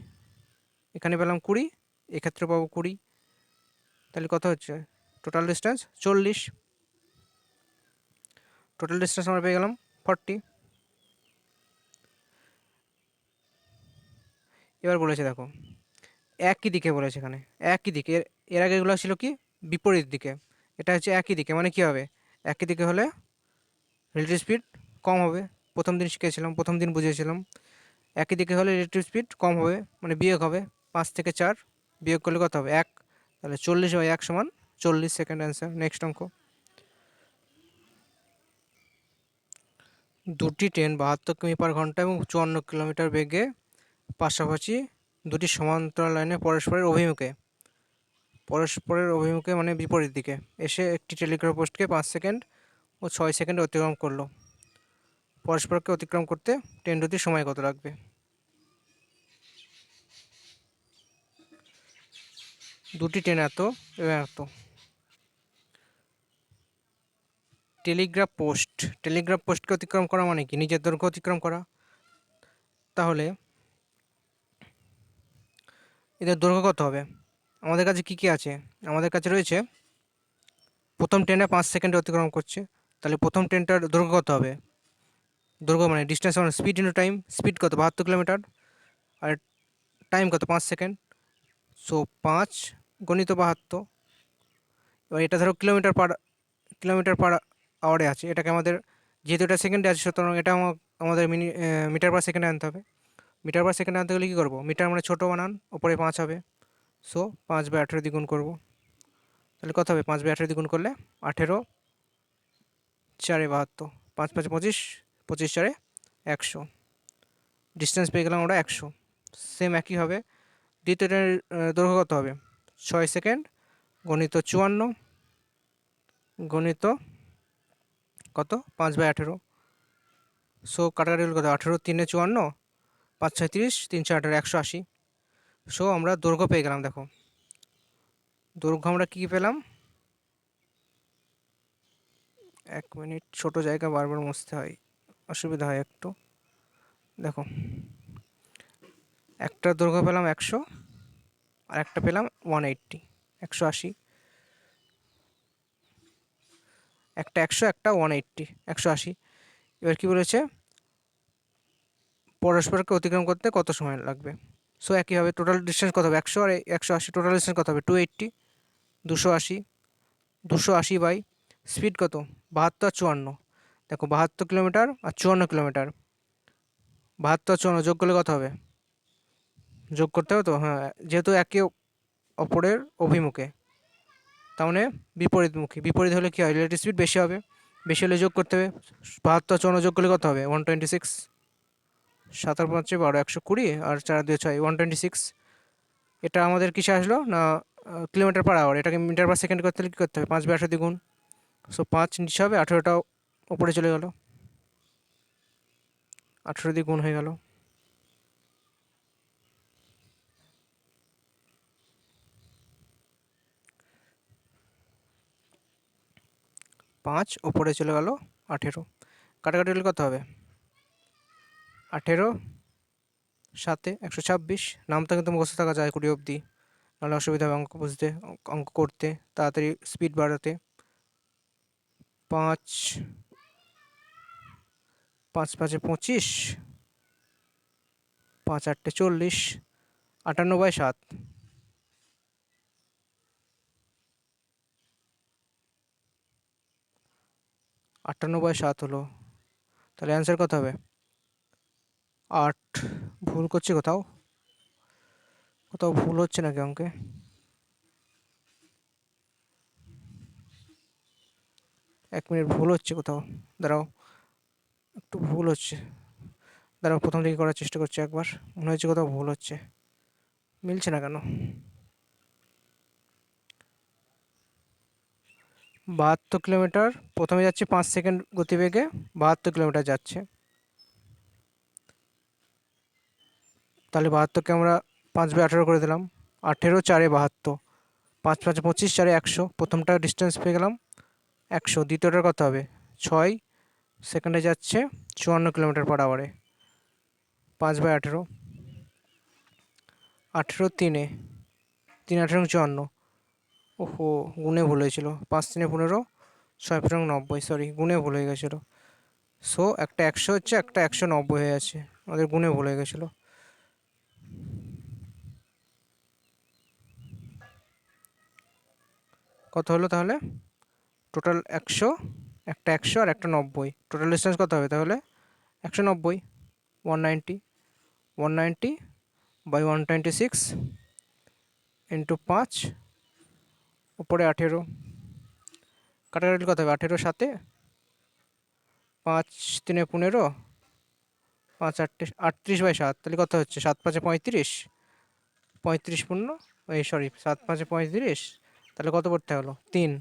এখানে পেলাম 20, এক্ষেত্রে পাবো 20। তাহলে কত হচ্ছে, টোটাল ডিস্টেন্স 40। টোটাল ডিস্টেন্স আমরা পেয়ে গেলাম 40। এবার বলেছে দেখো একই দিকে বলেছে এখানে, একই দিকে, এর আগে এগুলো ছিল কি বিপরীত দিকে, এটা হচ্ছে একই দিকে, মানে কী হবে, একই দিকে হলে রিলেটিভ স্পিড কম হবে। প্রথম দিন শিখেছিলাম, প্রথম দিন বুঝিয়েছিলাম। একই দিকে হলে রিলেটিভ স্পিড কম হবে, মানে বিয়োগ হবে। 5 থেকে 4 বিয়োগ করলে কত হবে, 1। তাহলে 40/1 সমান 40 সেকেন্ড অ্যান্সার। নেক্সট অঙ্ক। দুটি ট্রেন 72 কিমি পার ঘন্টা এবং 54 কিলোমিটার বেগে পাশাপাশি দুটি সমান্তরাল লাইনে পরস্পরের অভিমুখে মানে বিপরীত দিকে এসে একটি টেলিগ্রাফ পোস্টকে 5 সেকেন্ড ও 6 সেকেন্ড অতিক্রম করলো। পরস্পরকে অতিক্রম করতে ট্রেন দুটির সময় কত লাগবে? দুটি ট্রেন এত এবং এত। টেলিগ্রাফ পোস্টকে অতিক্রম করা মানে কি, নিজের দৈর্ঘ্য অতিক্রম করা। তাহলে এদের দৈর্ঘ্য কত হবে? আমাদের কাছে কি কি আছে? আমাদের কাছে রয়েছে প্রথম ট্রেনে 5 সেকেন্ডে অতিক্রম করছে, তাহলে প্রথম ট্রেনটার দৈর্ঘ্য কত হবে? দৈর্ঘ্য মানে ডিস্টেন্স মানে স্পিড ইন্টু টাইম। স্পিড কত, 72 কিলোমিটার, আর টাইম কত, 5 সেকেন্ড। সো 5 গণিত 72। এবার এটা ধরো কিলোমিটার পার আওয়ারে আছে, এটাকে আমাদের যেহেতু এটা সেকেন্ডে আছে, সুতরাং এটা আমাদের মিটার পার সেকেন্ডে আনতে হবে। মিটার পার সেকেন্ডে আনতে গেলে কী করবো, মিটার মানে ছোটো বানান, ওপরে 5 হবে। সো 5/18 দ্বিগুণ করবো, তাহলে কত হবে, 5/18 দ্বিগুণ করলে 18, 4 72, 5 5 25, 25 4 100। ডিস্টেন্স পেয়ে গেলাম আমরা 100। সেম একই হবে দ্বিতীয় ট্রেনের দৈর্ঘ্য কত হবে, 6 সেকেন্ড গণিত 54 গণিত কত, 5/18। সো কাটাকাটি হলো কত, 18 3 54, 5 6 30, 3 4 18, 180। সো আমরা দৈর্ঘ্য পেয়ে গেলাম। দেখো দৈর্ঘ্য আমরা কী পেলাম, 1 মিনিট, ছোটো জায়গা বারবার মুছতে হয়, অসুবিধা হয় একটু। দেখো একটা দৈর্ঘ্য পেলাম 100, আর একটা পেলাম 180, 180। একটা 100, একটা 180, 180। এবার কী বলেছে, পরস্পরকে অতিক্রম করতে কত সময় লাগবে। সো একইভাবে টোটাল ডিস্টেন্স কত হবে, 100 আর 180, টোটাল ডিস্টেন্স কত হবে, 280, 280, 280 বাই স্পিড কত, 72 আর 54। দেখো 72 কিলোমিটার আর 54 কিলোমিটার, 72 আর 54 যোগ করলে কত হবে, যোগ করতে হবে তো, হ্যাঁ, যেহেতু একে অপরের অভিমুখে, তার মানে বিপরীতমুখী। বিপরীত হলে কী হয়, রিলেটিভ স্পিড বেশি হবে, বেশি হলে যোগ করতে হবে। 72 আর 54 যোগ করলে কত হবে, 126। 7 আর 5 12, 120, আর 4 2 6, 126। এটা আমাদের কিসে আসলো না, কিলোমিটার পার আওয়ার। এটাকে মিটার পার সেকেন্ড করতে হলে কী করতে হবে, 5/18 দ্বিগুণ। সো 5 নিচে হবে, 18টাও ওপরে চলে গেল, 18 দিয়ে গুণ হয়ে গেল। 5 ওপরে চলে গেল, 18। কাটাকাটি হলে কত হবে, 18 7 126। নামটা কিন্তু মুখস্থ থাকা যায় 20 অবধি, নাহলে অসুবিধা হবে অঙ্ক বুঝতে, অঙ্ক করতে, তাড়াতাড়ি স্পিড বাড়াতে। 5 5 5 25, 5 8 40, 58/7। 58/7 হলো, তাহলে অ্যান্সার কত হবে, 8। ভুল করছি কোথাও, কোথাও ভুল হচ্ছে নাকি অঙ্কে, 1 মিনিট, ভুল হচ্ছে কোথাও, দাঁড়াও, একটু ভুল হচ্ছে, দাঁড়াও প্রথম থেকে করার চেষ্টা করছি একবার, মনে হচ্ছে কোথাও ভুল হচ্ছে, মিলছে না কেন। 72 কিলোমিটার প্রথমে যাচ্ছে 5 সেকেন্ড গতিবেগে, 72 কিলোমিটার যাচ্ছে। তাহলে 72কে আমরা 5/18 করে দিলাম, 18 4 72, 5 5 25, 4 100। প্রথমটা ডিস্টেন্স পেয়ে গেলাম 100, দ্বিতীয়টার কত হবে, 6 সেকেন্ডে যাচ্ছে 54 কিলোমিটার পার আওয়ারে, 5/18, 18 3 3 18 54। ওহো, গুণে ভুল হয়েছিল, 5 3 15, 6 15 90, সরি গুণে ভুল হয়ে গেছিলো। সো একটা 100 হচ্ছে, একটা 190 হয়ে আছে, আমাদের গুণে ভুল হয়ে গেছিলো। কত হলো তাহলে, টোটাল 100, একটা 100 আর একটা 90, টোটাল ডিস্টেন্স কত হবে তাহলে? 190, 190, 190 বাই 126 ইন্টু 5 উপরে 18, কাটাকাটি কত হবে? 18 সাথে 5 3 15, 5 38/7, তাহলে কত হচ্ছে? 7 5 35, 35 পূর্ণ, এই সরি 7 5 35, তাহলে কত পড়তে হলো? 3,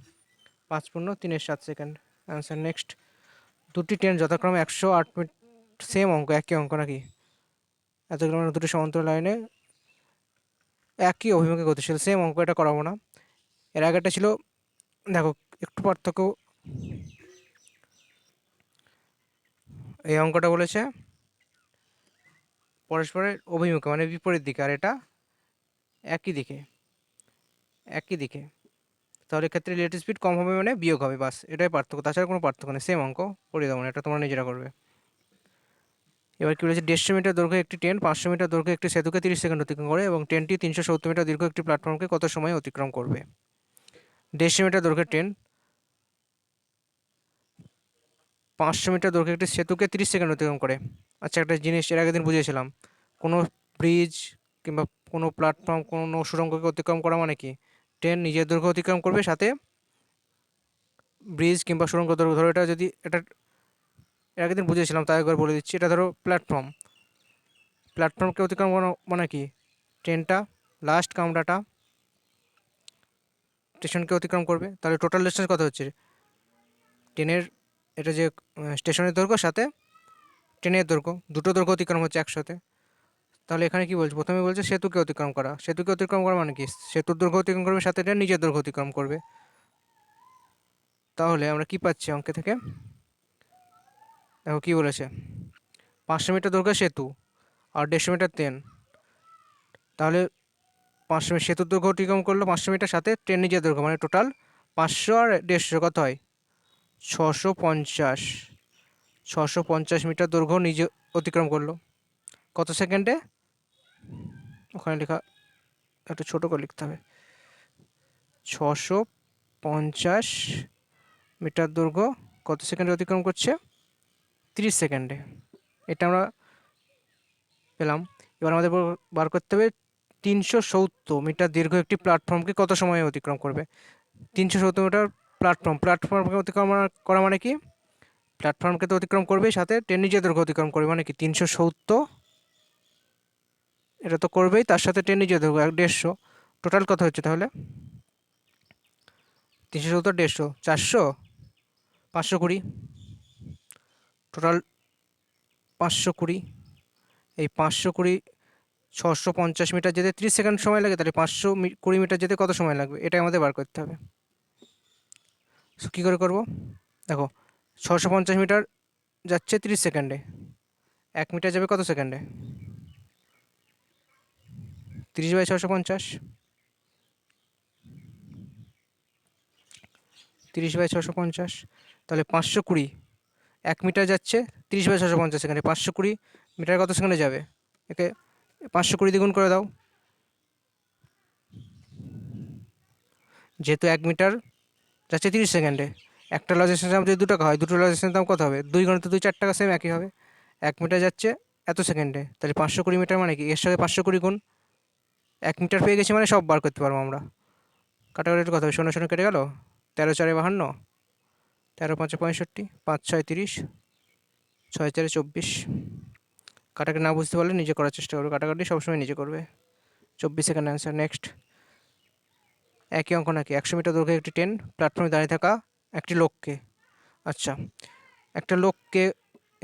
5 পূর্ণ 3 7 সেকেন্ড। অ্যান্সার। নেক্সট, দুটি ট্রেন যথাক্রমে 108 মিটার, সেম অঙ্ক, একই অঙ্ক নাকি? এতগুলো দুটি সমান্তরাল লাইনে একই অভিমুখে গতিশীল, সেম অঙ্ক, এটা করাবো না। এর আগেটা ছিল, দেখো একটু পার্থক্য। এই অঙ্কটা বলেছে পরস্পরের অভিমুখে মানে বিপরীত দিকে, আর এটা একই দিকে, একই দিকে। তাহলে এক্ষেত্রে রিলেটিভ স্পিড কম হবে মানে বিয়োগ হবে, বাস এটাই পার্থক্য, তাছাড়া কোনো পার্থক্য নেই, সেম অঙ্ক, করে দেবো না, এটা তোমরা নিজেরা করবে। এবার কি বলেছে? 150 মিটার দৈর্ঘ্য একটি ট্রেন 500 মিটার দৈর্ঘ্য একটি সেতুকে 30 সেকেন্ড অতিক্রম করে এবং ট্রেনটি 370 মিটার দীর্ঘ একটি প্ল্যাটফর্মকে কত সময়ে অতিক্রম করবে? 150 মিটার দৈর্ঘ্যের ট্রেন 500 মিটার দৈর্ঘ্যের একটি সেতুকে 30 সেকেন্ড অতিক্রম করে। আচ্ছা, একটা জিনিস এর আগের দিন বুঝিয়েছিলাম, কোনো ব্রিজ কিংবা কোনো প্ল্যাটফর্ম, কোনো সুড়ঙ্গকে অতিক্রম করা মানে কি? ট্রেন নিজের দৈর্ঘ্য অতিক্রম করবে, সাথে ব্রিজ কিংবা সুড়ঙ্গ দৈর্ঘ্য, ধরো এটা যদি এটা এর আগের দিন বুঝিয়েছিলাম, তাই একবার বলে দিচ্ছি। এটা ধরো প্ল্যাটফর্ম, প্ল্যাটফর্মকে অতিক্রম করা মানে কি? ট্রেনটা লাস্ট কামরাটা স্টেশনকে অতিক্রম করবে, তাহলে টোটাল ডিস্টেন্স কত হচ্ছে? ট্রেনের এটা যে স্টেশনের দৈর্ঘ্য সাথে ট্রেনের দৈর্ঘ্য, দুটো দৈর্ঘ্য অতিক্রম হচ্ছে একসাথে। তাহলে এখানে কি বলছে? প্রথমে বলছে সেতুকে অতিক্রম করা, সেতুকে অতিক্রম করা মানে কি? সেতুর দৈর্ঘ্য অতিক্রম করবে, সাথে ট্রেন নিজের দৈর্ঘ্য অতিক্রম করবে। তাহলে আমরা কি পাচ্ছি অঙ্কে থেকে? দেখো কি বলেছে, 500 মিটার দৈর্ঘ্য সেতু আর 150 মিটার ট্রেন, তাহলে 500 সেতুর দৈর্ঘ্য অতিক্রম করলো 500 মিটার, সাথে ট্রেন নিজের দৈর্ঘ্য, মানে টোটাল 500 আর 150 কত হয়? 650, 650 মিটার দৈর্ঘ্য নিজে অতিক্রম করলো কত সেকেন্ডে? ওখানে লেখা একটু ছোটো করে লিখতে হবে। 650 মিটার দৈর্ঘ্য কত সেকেন্ডে অতিক্রম করছে? 30 সেকেন্ডে। এটা আমরা পেলাম। এবার আমাদের বার করতে হবে 370 মিটার দীর্ঘ একটি প্ল্যাটফর্মকে কত সময়ে অতিক্রম করবে? 370 মিটার প্ল্যাটফর্মকে অতিক্রম করা মানে কি? প্ল্যাটফর্মকে তো অতিক্রম করবে, সাথে ট্রেন নিজের দৈর্ঘ্য অতিক্রম করবে, মানে কি 370, এটা তো করবেই, তার সাথে ট্রেন নিজের দৈর্ঘ্য 150, টোটাল কত হচ্ছে তাহলে? 370 150 400, 520, টোটাল 520। এই 520, 650 মিটার যেতে 30 সেকেন্ড সময় লাগে, তাহলে 520 মিটার যেতে কত সময় লাগবে? এটাই আমাদের বার করতে হবে। কী করে করব? দেখো 650 মিটার যাচ্ছে 30 সেকেন্ডে, 1 মিটার যাবে কত সেকেন্ডে? 30/650, 30/650, তাহলে 520, 1 মিটার যাচ্ছে 30/650 সেকেন্ডে, 520 মিটার কত সেকেন্ডে যাবে? একে 520 দ্বিগুণ করে দাও, যেহেতু 1 মিটার যাচ্ছে 30 সেকেন্ডে, একটা লজেন্সের দাম যদি 2 টাকা হয়, দুটো লজেন্সের দাম কত হবে? 2 গুণিত 2 4 টাকা, সেম একই হবে। 1 মিটার যাচ্ছে এত সেকেন্ডে, তাহলে 520 মিটার মানে কি? এর সঙ্গে 520 গুণ 1 মিটার পেয়ে গেছি, মানে সব বার করতে পারবো আমরা। কাটাকাটির কথা হবে, 0 0 কেটে গেল, 13 4 52, 13 5 65, 5 6 30, 6 4 24। কাটাকাটি না বুঝতে পারলে নিজে করার চেষ্টা করবে, কাটাকাটি সবসময় নিজে করবে। 24 সেকেন্ড অ্যান্সার। নেক্সট, একই অঙ্ক নাকি? 100 মিটার দৈর্ঘ্যের একটি ট্রেন প্ল্যাটফর্মে দাঁড়িয়ে থাকা একটি লোককে, আচ্ছা একটা লোককে,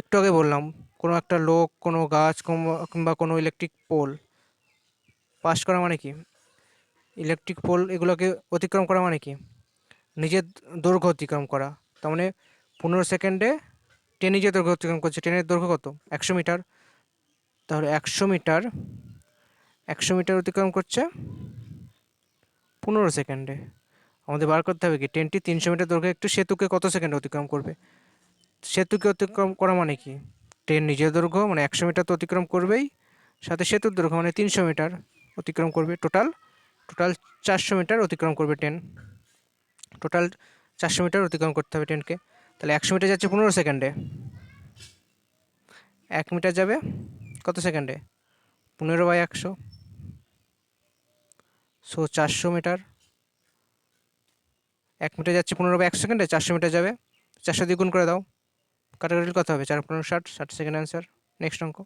একটু আগে বললাম কোনো একটা লোক, কোনো গাছ কিংবা কোনো ইলেকট্রিক পোল পাস করা মানে কি? ইলেকট্রিক পোল এগুলোকে অতিক্রম করা মানে কি? নিজের দৈর্ঘ্য অতিক্রম করা। তার মানে 15 সেকেন্ডে ট্রেন নিজের দৈর্ঘ্য অতিক্রম করছে। ট্রেনের দৈর্ঘ্য কত? 100 মিটার। তাহলে 100 মিটার, 100 মিটার অতিক্রম করছে 15 সেকেন্ডে। আমাদের বার করতে হবে কি? ট্রেনটি 300 মিটার দৈর্ঘ্যের একটি সেতুকে কত সেকেন্ডে অতিক্রম করবে? সেতুকে অতিক্রম করা মানে কি? ট্রেন নিজের দৈর্ঘ্য মানে 100 মিটার তো অতিক্রম করবেই, সাথে সেতুর দৈর্ঘ্য মানে 300 মিটার অতিক্রম করবে। টোটাল টোটাল 400 মিটার অতিক্রম করবে ট্রেন। টোটাল 400 মিটার অতিক্রম করতে হবে ট্রেনকে। তাহলে 100 মিটার যাচ্ছে 15 সেকেন্ডে, 1 মিটার যাবে কত সেকেন্ডে? 15/100। সো 400 মিটার, 1 মিটার যাচ্ছে 15/100 সেকেন্ডে, 400 মিটার যাবে, 400 দিয়ে গুণ করে দাও, কাটাকাটি কত হবে? 4×15 = 60, 60 সেকেন্ড অ্যান্সার। নেক্সট অঙ্ক।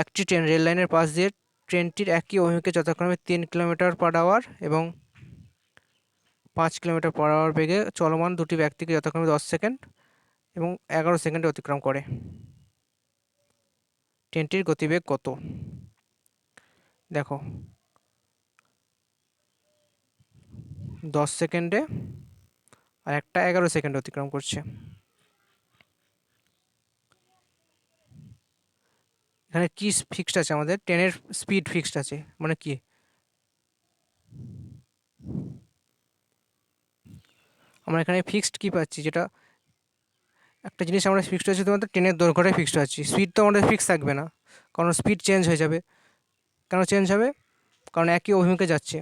একটি ট্রেন রেল লাইনের পাশ দিয়ে ট্রেনটির একই অভিমুখে যথাক্রমে 3 কিলোমিটার/আওয়ার এবং 5 কিলোমিটার/আওয়ার বেগে চলমান দুটি ব্যক্তিকে যথাক্রমে 10 সেকেন্ড এবং 11 সেকেন্ডে অতিক্রম করে। ট্রেনটির গতিবেগ কত? দেখো 10 সেকেন্ডে আর একটা 11 সেকেন্ডে অতিক্রম করছে। এখানে কি ফিক্সড আছে? আমাদের ট্রেনের স্পিড ফিক্সড আছে, মানে কি? আমরা এখানে ফিক্সড কি পাচ্ছি? যেটা একটা জিনিস আমরা ফিক্সড হচ্ছে, তোমাদের ট্রেনের দৈর্ঘ্যটাই ফিক্সড আছে, স্পিড তো আমাদের ফিক্স থাকবে না, কারণ স্পিড চেঞ্জ হয়ে যাবে। কেন চেঞ্জ হবে? কারণ একই অভিমুখে যাচ্ছে,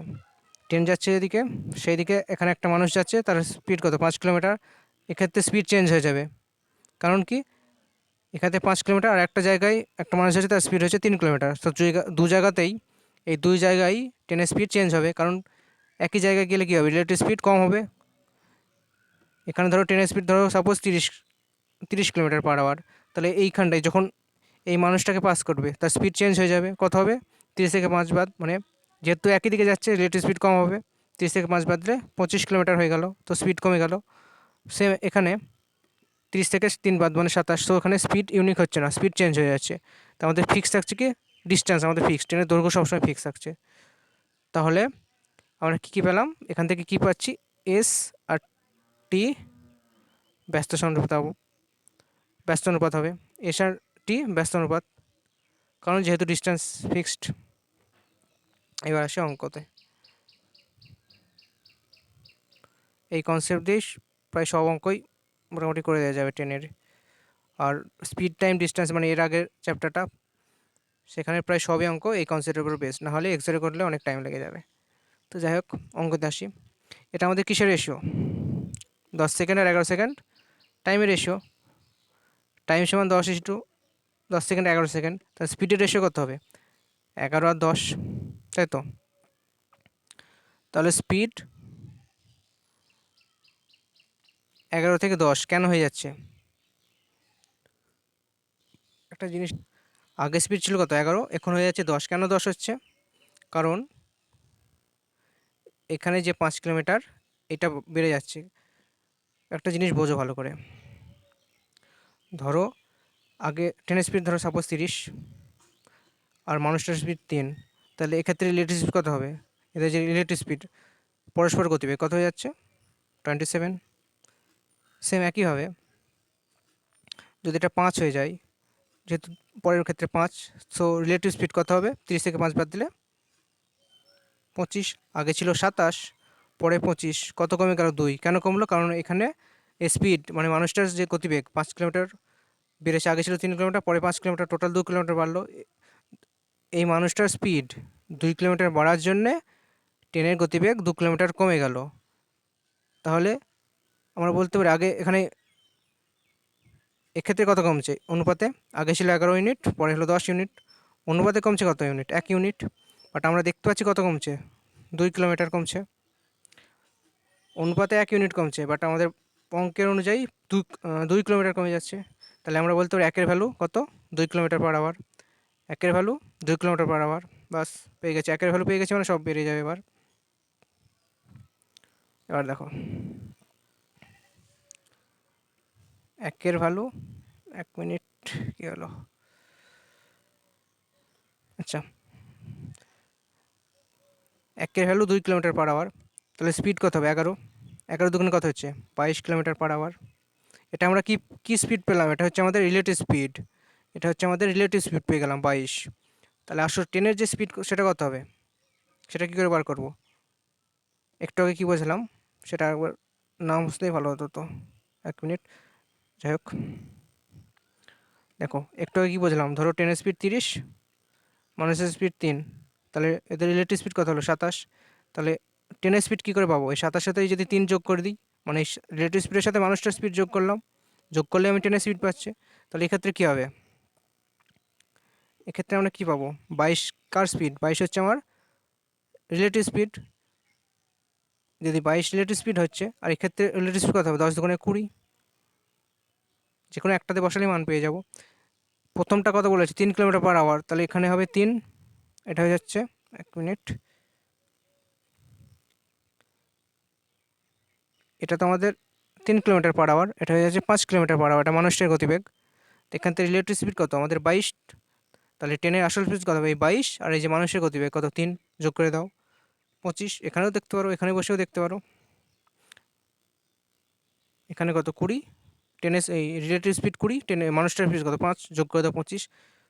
ট্রেন যাচ্ছে যেদিকে সেই দিকে এখানে একটা মানুষ যাচ্ছে, তার স্পিড কত? 5 কিলোমিটার। এক্ষেত্রে স্পিড চেঞ্জ হয়ে যাবে, কারণ কি এখানে 5 কিলোমিটার আর একটা জায়গায় একটা মানুষ আছে, তার স্পিড হচ্ছে 3 কিলোমিটার। তো দু জায়গাতেই, এই দুই জায়গায় ট্রেনের স্পিড চেঞ্জ হবে, কারণ একই জায়গায় গেলে কী হবে? রিলেটিভ স্পিড কম হবে। এখানে ধরো ট্রেনের স্পিড ধরো সাপোজ 30 কিলোমিটার/আওয়ার, তাহলে এইখানটায় যখন এই মানুষটাকে পাস করবে তার স্পিড চেঞ্জ হয়ে যাবে, কত হবে? 30 থেকে 5 বাদ, মানে যেহেতু একই দিকে যাচ্ছে রিলেটিভ স্পিড কম হবে, 30 থেকে 5 বাদলে 25 কিলোমিটার হয়ে গেল, তো স্পিড কমে গেল। সেম এখানে 30 থেকে 3 বাদ মানে 27, তো ওখানে স্পিড ইউনিক হচ্ছে না, স্পিড চেঞ্জ হয়ে যাচ্ছে। তো আমাদের ফিক্স থাকছে কি? ডিস্টেন্স আমাদের ফিক্স, ট্রেনের দৈর্ঘ্য সবসময় ফিক্স থাকছে। তাহলে আমরা কী পেলাম এখান থেকে? কী পাচ্ছি? এস আর টি ব্যস্ত অনুপাত, ব্যস্ত অনুপাত হবে। এস আর টি ব্যস্ত অনুপাত, কারণ যেহেতু ডিস্টেন্স ফিক্সড। এবার আসে অঙ্কতে। এই কনসেপ্ট দিয়েই প্রায় সব অঙ্কই মোটামুটি করে দেওয়া যাবে ট্রেনের। আর স্পিড টাইম ডিস্টেন্স মানে এর আগের চ্যাপ্টারটা, সেখানে প্রায় সবই অঙ্ক এই কনসেপ্টের উপর বেস, না হলে এক্সরে করলে অনেক টাইম লেগে যাবে। তো যাই হোক, অঙ্কতে আসি। এটা আমাদের কিসের রেশিও? 10 সেকেন্ড আর 11 সেকেন্ড টাইমের রেশিও। টাইম সমান 10 সেকেন্ড 11 সেকেন্ড, তাহলে স্পিডের রেশিও কত হবে? 11 আর 10, তাই তো? তাহলে স্পিড 11 থেকে 10 কেন হয়ে যাচ্ছে? একটা জিনিস, আগে স্পিড ছিল কত? 11, এখন হয়ে যাচ্ছে 10। কেন 10 হচ্ছে? কারণ এখানে যে 5 কিলোমিটার এটা বেড়ে যাচ্ছে। একটা জিনিস বোঝো ভালো করে। ধরো আগে ট্রেনের স্পিড ধরো সাপোজ 30 আর মানুষটার স্পিড 3, তাহলে এক্ষেত্রে রিলেটিভ স্পিড কত হবে? এদের যে রিলেটিভ স্পিড পরস্পর গতিবেগ কত হয়ে যাচ্ছে? 27। সেম একইভাবে যদি এটা 5 হয়ে যায়, যেহেতু পরের ক্ষেত্রে 5, সো রিলেটিভ স্পিড কত হবে? 30 থেকে 5 বাদ দিলে 25। আগে ছিল 27, পরে 25, কত কমে গেল? 2। কেন কমলো? কারণ এখানে স্পিড মানে মানুষটার যে গতিবেগ 5 কিলোমিটার বেড়েছে, আগে ছিল 3 কিলোমিটার, পরে 5 কিলোমিটার, টোটাল 2 কিলোমিটার বাড়লো। এই মানুষটার স্পিড 2 কিলোমিটার বাড়ার জন্যে ট্রেনের গতিবেগ 2 কিলোমিটার কমে গেল। তাহলে আমরা বলতে পারি আগে এখানে এক্ষেত্রে কত কমছে অনুপাতে? আগে ছিল 11 ইউনিট, পরে হলো 10 ইউনিট। অনুপাতে কমছে কত ইউনিট? 1 ইউনিট। বাট আমরা দেখতে পাচ্ছি কত কমছে? 2 কিলোমিটার কমছে। অনুপাতে 1 ইউনিট কমছে, বাট আমাদের অঙ্কের অনুযায়ী 2 কিলোমিটার কমে যাচ্ছে। তাহলে আমরা বলতে পারি একের ভ্যালু কত? 2 কিলোমিটার/আওয়ার। একের ভ্যালু 2 কিলোমিটার/আওয়ার। বাস, পেয়ে গেছি। একের ভ্যালু পেয়ে গেছি মানে সব বেরিয়ে যাবে। এবার এবার দেখো একের ভ্যালু, 1 মিনিট, কী হলো? আচ্ছা, একের ভ্যালু 2 কিলোমিটার/আওয়ার, তাহলে স্পিড কত হবে? 11। 11 দুগুণে কত হচ্ছে? 22 কিলোমিটার/আওয়ার। এটা আমরা কি কি স্পিড পেলাম? এটা হচ্ছে আমাদের রিলেটিভ স্পিড। এটা হচ্ছে আমাদের রিলেটিভ স্পিড পেয়ে গেলাম 22। তাহলে আসলে ট্রেনের যে স্পিড সেটা কত হবে? সেটা কী করে বার করব? একটু আগে কী বলছিলাম সেটা একবার না বুঝলেই ভালো হতো। তো 1 মিনিট, যাই হোক। দেখো একটু আগে কী বলছিলাম, ধরো ট্রেনের স্পিড 30, মানুষের স্পিড 3, তাহলে এদের রিলেটিভ স্পিড কত হলো? 27। তাহলে ট্রেনের স্পিড কী করে পাবো? এই 27 সাথে যদি 3 যোগ করে দিই, মানে রিলেটিভ স্পিডের সাথে মানুষটার স্পিড যোগ করলাম, যোগ করলে আমি ট্রেনের স্পিড পাচ্ছি। তাহলে এক্ষেত্রে কী হবে? এক্ষেত্রে আমরা কী পাবো? 22 কার স্পিড? 22 হচ্ছে আমার রিলেটিভ স্পিড। যদি 22 রিলেটিভ স্পিড হচ্ছে, আর এক্ষেত্রে রিলেটিভ স্পিড কত হবে? 10 দুগুণে 20। যে কোনো একটাতে বসালেই মান পেয়ে যাব। প্রথমটা কত বলেছে? 3 কিলোমিটার পার আওয়ার, তাহলে এখানে হবে 3, এটা হয়ে যাচ্ছে 1 মিনিট, এটা তো আমাদের 3 কিলোমিটার পার আওয়ার, এটা হয়ে যাচ্ছে 5 কিলোমিটার পার আওয়ার, এটা মানুষের গতিবেগ। তো এখান থেকে রিলেটিভ স্পিড কত আমাদের? 22। তাহলে ট্রেনের আসল স্পিড কত হবে? এই 22, আর এই যে মানুষের গতিবেগ কত? 3, যোগ করে দাও 25। এখানেও দেখতে পারো, এখানে বসেও দেখতে পারো। এখানে কত? 20। ট্রেনের এই রিলেটিভ স্পিড 20, ট্রেনে মানুষটার স্পিড কত? 5, যোগ করে দাও 25।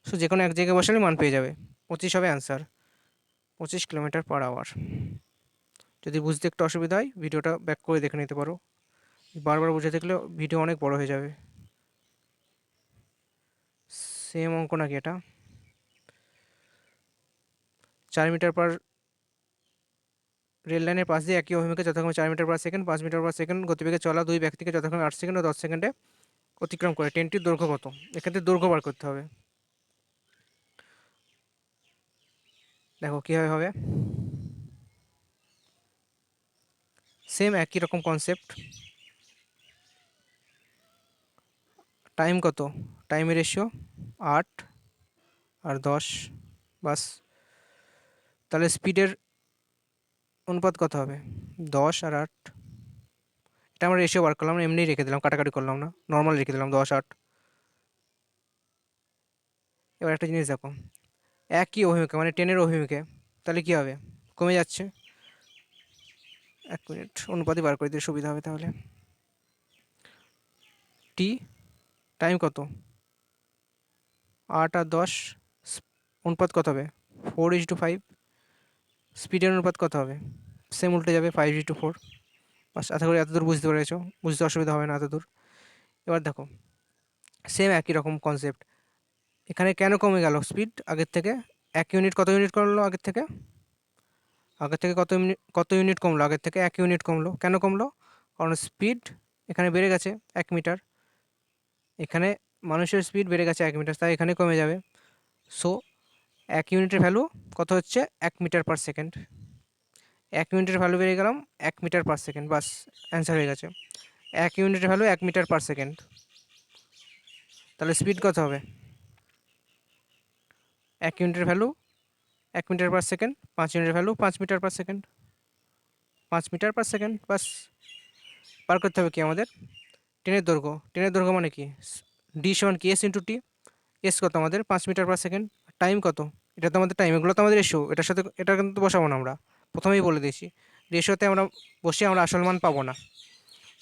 সো যে কোনো এক জায়গায় বসালে মান পেয়ে যাবে। 25 হবে অ্যান্সার, 25 কিলোমিটার পার আওয়ার। যদি বুঝতে একটু অসুবিধা হয় ভিডিওটা ব্যাক করে দেখে নিতে পারো, বারবার বুঝে দেখলে ভিডিও অনেক বড় হয়ে যাবে। সেম অঙ্ক নাকি এটা? 4 মিটার পার রেল লাইনের পাশ দিয়ে একই অভিমুখে যথাক্রমে 4 metre per second, 5 metre per second গতিবেগে চলা দুই ব্যক্তিকে যথাক্রমে 8 সেকেন্ড ও 10 সেকেন্ডে অতিক্রম করে ট্রেনটির দৈর্ঘ্য কত? এক্ষেত্রে দৈর্ঘ্য বার করতে হবে। দেখো কীভাবে হবে। সেম একই রকম কনসেপ্ট। টাইম কত? টাইমের রেশিও 8 আর 10, বাস। তাহলে স্পিডের অনুপাত কত হবে? 10 আর 8। এটা আমরা রেশিও বার করলাম না, এমনিই রেখে দিলাম, কাটাকাটি করলাম না, নর্মাল রেখে দিলাম 10 8। এবার একটা জিনিস দেখো, একই অভিমুখে মানে ট্রেনের অভিমুখে, তাহলে কী হবে? কমে যাচ্ছে। 1 মিনিট, অনুপাতই বার করে দিতে সুবিধা হবে তাহলে। টি টাইম কত? 8 আর 10, অনুপাত কত হবে? 4:5। স্পিডের অনুপাত কত হবে? সেম উল্টে যাবে, 5:4। বাস, আশা করি এতদূর বুঝতে পেরেছো, বুঝতে অসুবিধা হবে না এতদূর। এবার দেখো সেম একই রকম কনসেপ্ট। এখানে কেন কমে গেল স্পিড আগের থেকে? 1 ইউনিট, কত ইউনিট কমলো আগের থেকে? আগের থেকে কত ইউনিট কমলো? আগের থেকে 1 ইউনিট কমলো। কেন কমলো? কারণ স্পিড এখানে বেড়ে গেছে 1 মিটার, এখানে মানুষের স্পিড বেড়ে গেছে 1 মিটার, তাই এখানে কমে যাবে। সো 1 ইউনিটের ভ্যালু কত হচ্ছে? 1 মিটার পার সেকেন্ড। 1 ইউনিটের ভ্যালু বেড়ে গেলাম 1 মিটার পার সেকেন্ড, বাস অ্যান্সার হয়ে গেছে। 1 ইউনিটের ভ্যালু 1 মিটার পার সেকেন্ড। তাহলে স্পিড কত হবে? 1 ইউনিটের ভ্যালু 1 মিটার পার সেকেন্ড, 5 ইউনিটের value 5 metre per second, 5 metre per second, বাস। পার করতে হবে কি আমাদের? ট্রেনের দৈর্ঘ্য। ট্রেনের দৈর্ঘ্য মানে কি? ডি সমান কি? S into T. এস কত আমাদের? 5 মিটার পার সেকেন্ড। টাইম কত? এটা তো আমাদের টাইম, এগুলো তো আমাদের রেশিও, এটার সাথে এটা কিন্তু বসাবো না আমরা, প্রথমেই বলে দিয়েছি রেশিওতে আমরা বসে আমরা আসল মান পাবো না।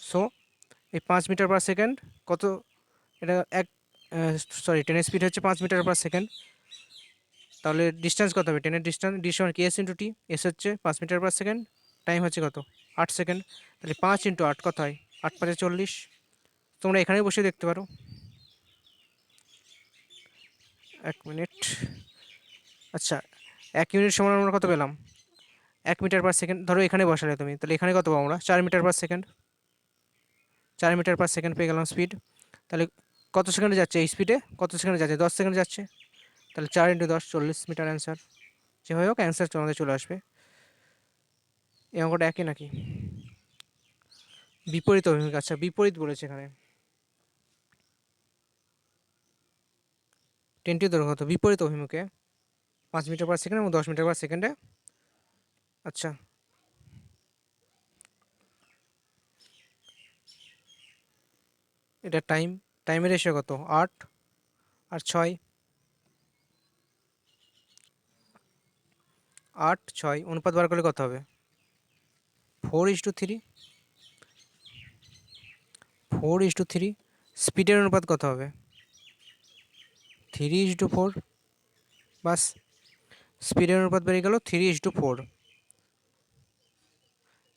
সো এই 5 মিটার পার সেকেন্ড কত? এটা ট্রেনের স্পিড হচ্ছে 5 মিটার পার সেকেন্ড, তাহলে ডিস্টেন্স কত হবে? ট্রেনের ডিস্টেন্স ডি সমান কি? S into T. এস হচ্ছে 5 মিটার পার সেকেন্ড, টাইম হচ্ছে কত? 8 সেকেন্ড। তাহলে 5 ইন্টু 8 কত হয়? 8 5 40। তোমরা এখানেই বসে দেখতে পারো। 1 মিনিট। আচ্ছা, 1 ইউনিট সমান আমরা কত পেলাম? 1 মিটার পার সেকেন্ড। ধরো এখানে বসালে তুমি, তাহলে এখানে কত পাবো আমরা? 4 metre per second. 4 metre per second পেয়ে গেলাম স্পিড। তাহলে কত সেকেন্ডে যাচ্ছে এই স্পিডে? কত সেকেন্ডে যাচ্ছে? 10 সেকেন্ডে যাচ্ছে। তাহলে 4 ইন্টু 10 40 মিটার অ্যান্সার। যেভাবে হোক অ্যান্সার তোমাদের চলে আসবে। এই অঙ্কটা একই নাকি? বিপরীত অভিমুখ, আচ্ছা বিপরীত বলেছে এখানে। ট্রেনটির দৈর্ঘ্য কত? বিপরীত অভিমুখে 5 মিটার পার সেকেন্ড এবং 10 মিটার পার সেকেন্ডে। আচ্ছা, এটা টাইম। টাইমের রেশিও কত? 8 আর 6। 8 6 অনুপাত বার করলে কত হবে? 4:3। 4:3। স্পিডের অনুপাত কত হবে? 3:4। বাস, স্পিডের অনুপাত বেড়ে গেল 3:4।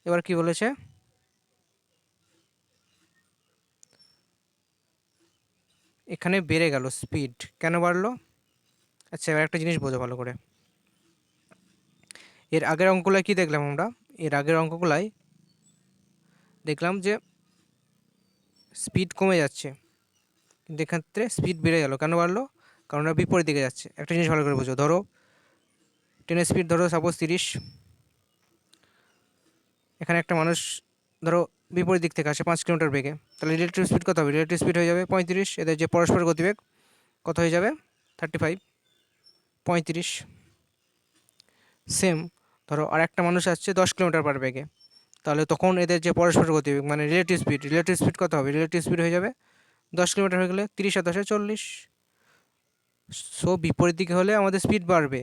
এবার কি বলেছে? এখানে বেড়ে গেল স্পিড, কেন বাড়লো? আচ্ছা, এবার একটা জিনিস বোঝো ভালো করে। এর আগের অঙ্কগুলো কি দেখলাম আমরা? এর আগের অঙ্কগুলাই দেখলাম যে স্পিড কমে যাচ্ছে, কিন্তু এক্ষেত্রে স্পিড বেড়ে গেল। কেন বাড়লো? কারণ ওরা বিপরীত দিকে যাচ্ছে। একটা জিনিস ভালো করে বুঝো, ধরো ট্রেনের স্পিড ধরো সাপোজ 30, এখানে একটা মানুষ ধরো বিপরীত দিক থেকে আসে 5 কিলোমিটার বেগে, তাহলে রিলেটিভ স্পিড কত হবে? রিলেটিভ স্পিড হয়ে যাবে 35। এদের যে পরস্পর গতিবেগ কত হয়ে যাবে? 35, 35। সেম ধরো আর একটা মানুষ আসছে 10 কিলোমিটার/বেগে, তাহলে তখন এদের যে পরস্পর গতিবেগ মানে রিলেটিভ স্পিড কত হবে? রিলেটিভ স্পিড হয়ে যাবে 10 কিলোমিটার হয়ে গেলে 30 আর 10 40। সো বিপরীত দিকে হলে আমাদের স্পিড বাড়বে।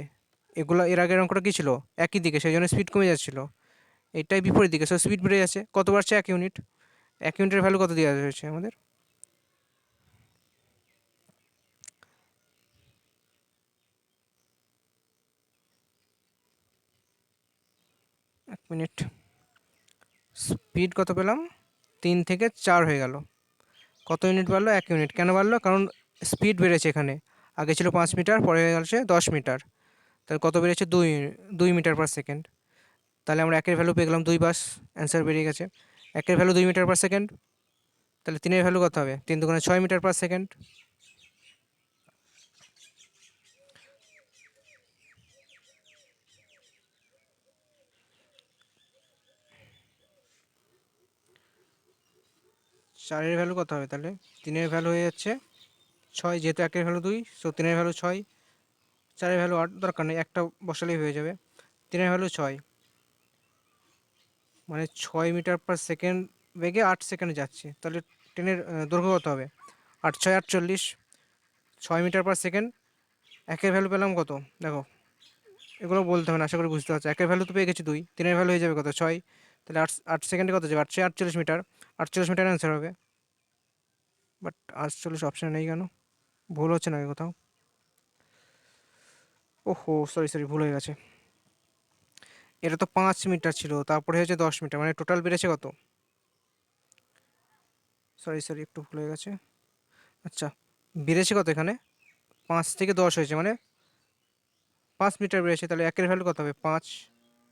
এগুলো এর আগের অঙ্কটা কী ছিল? একই দিকে, সেই জন্য স্পিড কমে যাচ্ছিলো। এটাই বিপরীত দিকে, সো স্পিড বেড়ে যাচ্ছে। কত বাড়ছে? 1 ইউনিট। 1 ইউনিটের ভ্যালু কত দেওয়া হয়েছে আমাদের? এক মিনিট, স্পিড কত পেলাম? 3 থেকে 4 হয়ে গেল। কত ইউনিট বাড়লো? 1 ইউনিট। কেন বাড়লো? কারণ স্পিড বেড়েছে এখানে। আগে ছিল 5 মিটার, পরে হয়ে গেছে 10 মিটার। তাহলে কত বেড়েছে? 2 মিটার/সেকেন্ড। তাহলে আমরা একের ভ্যালু পেয়ে গেলাম 2, বাস অ্যান্সার বেরিয়ে গেছে। একের ভ্যালু 2 মিটার/সেকেন্ড, তাহলে 3-এর ভ্যালু কত হবে? 3 দুগুণে 6 মিটার/সেকেন্ড। চারের ভ্যালু কত হবে তাহলে? 3-এর ভ্যালু হয়ে যাচ্ছে 6, যেহেতু একের ভ্যালু 2, সো 3-এর ভ্যালু 6। 4-এর ভ্যালু 8, দরকার নেই, একটা বসালেই হয়ে যাবে। 3-এর ভ্যালু 6, মানে 6 মিটার/সেকেন্ড বেগে 8 সেকেন্ডে যাচ্ছে। তাহলে ট্রেনের দৈর্ঘ্য কত হবে? 8×6 = 48, 6 মিটার/সেকেন্ড। একের ভ্যালু পেলাম কত? দেখো, এগুলো বলতে হবে না, আশা করি বুঝতে পারছো। একের ভ্যালু তো পেয়ে গেছি 2, 3-এর ভ্যালু হয়ে যাবে কত? 6। তাহলে 8 8 সেকেন্ডে কত যাবে? 8×6 = 48 মিটার। 48 মিটার অ্যান্সার হবে। বাট 48 অপশানে নেই কেন? ভুল হচ্ছে নাকি কোথাও? ওহো, সরি সরি, ভুল হয়ে গেছে। এটা তো 5 মিটার ছিল, তারপরে হয়েছে 10 মিটার, মানে টোটাল বেড়েছে কত? সরি সরি, একটু ভুল হয়ে গেছে। আচ্ছা, বেড়েছে কত এখানে? 5 থেকে 10 হয়েছে, মানে 5 মিটার বেড়েছে। তাহলে একের ভ্যালু কত হবে? 5।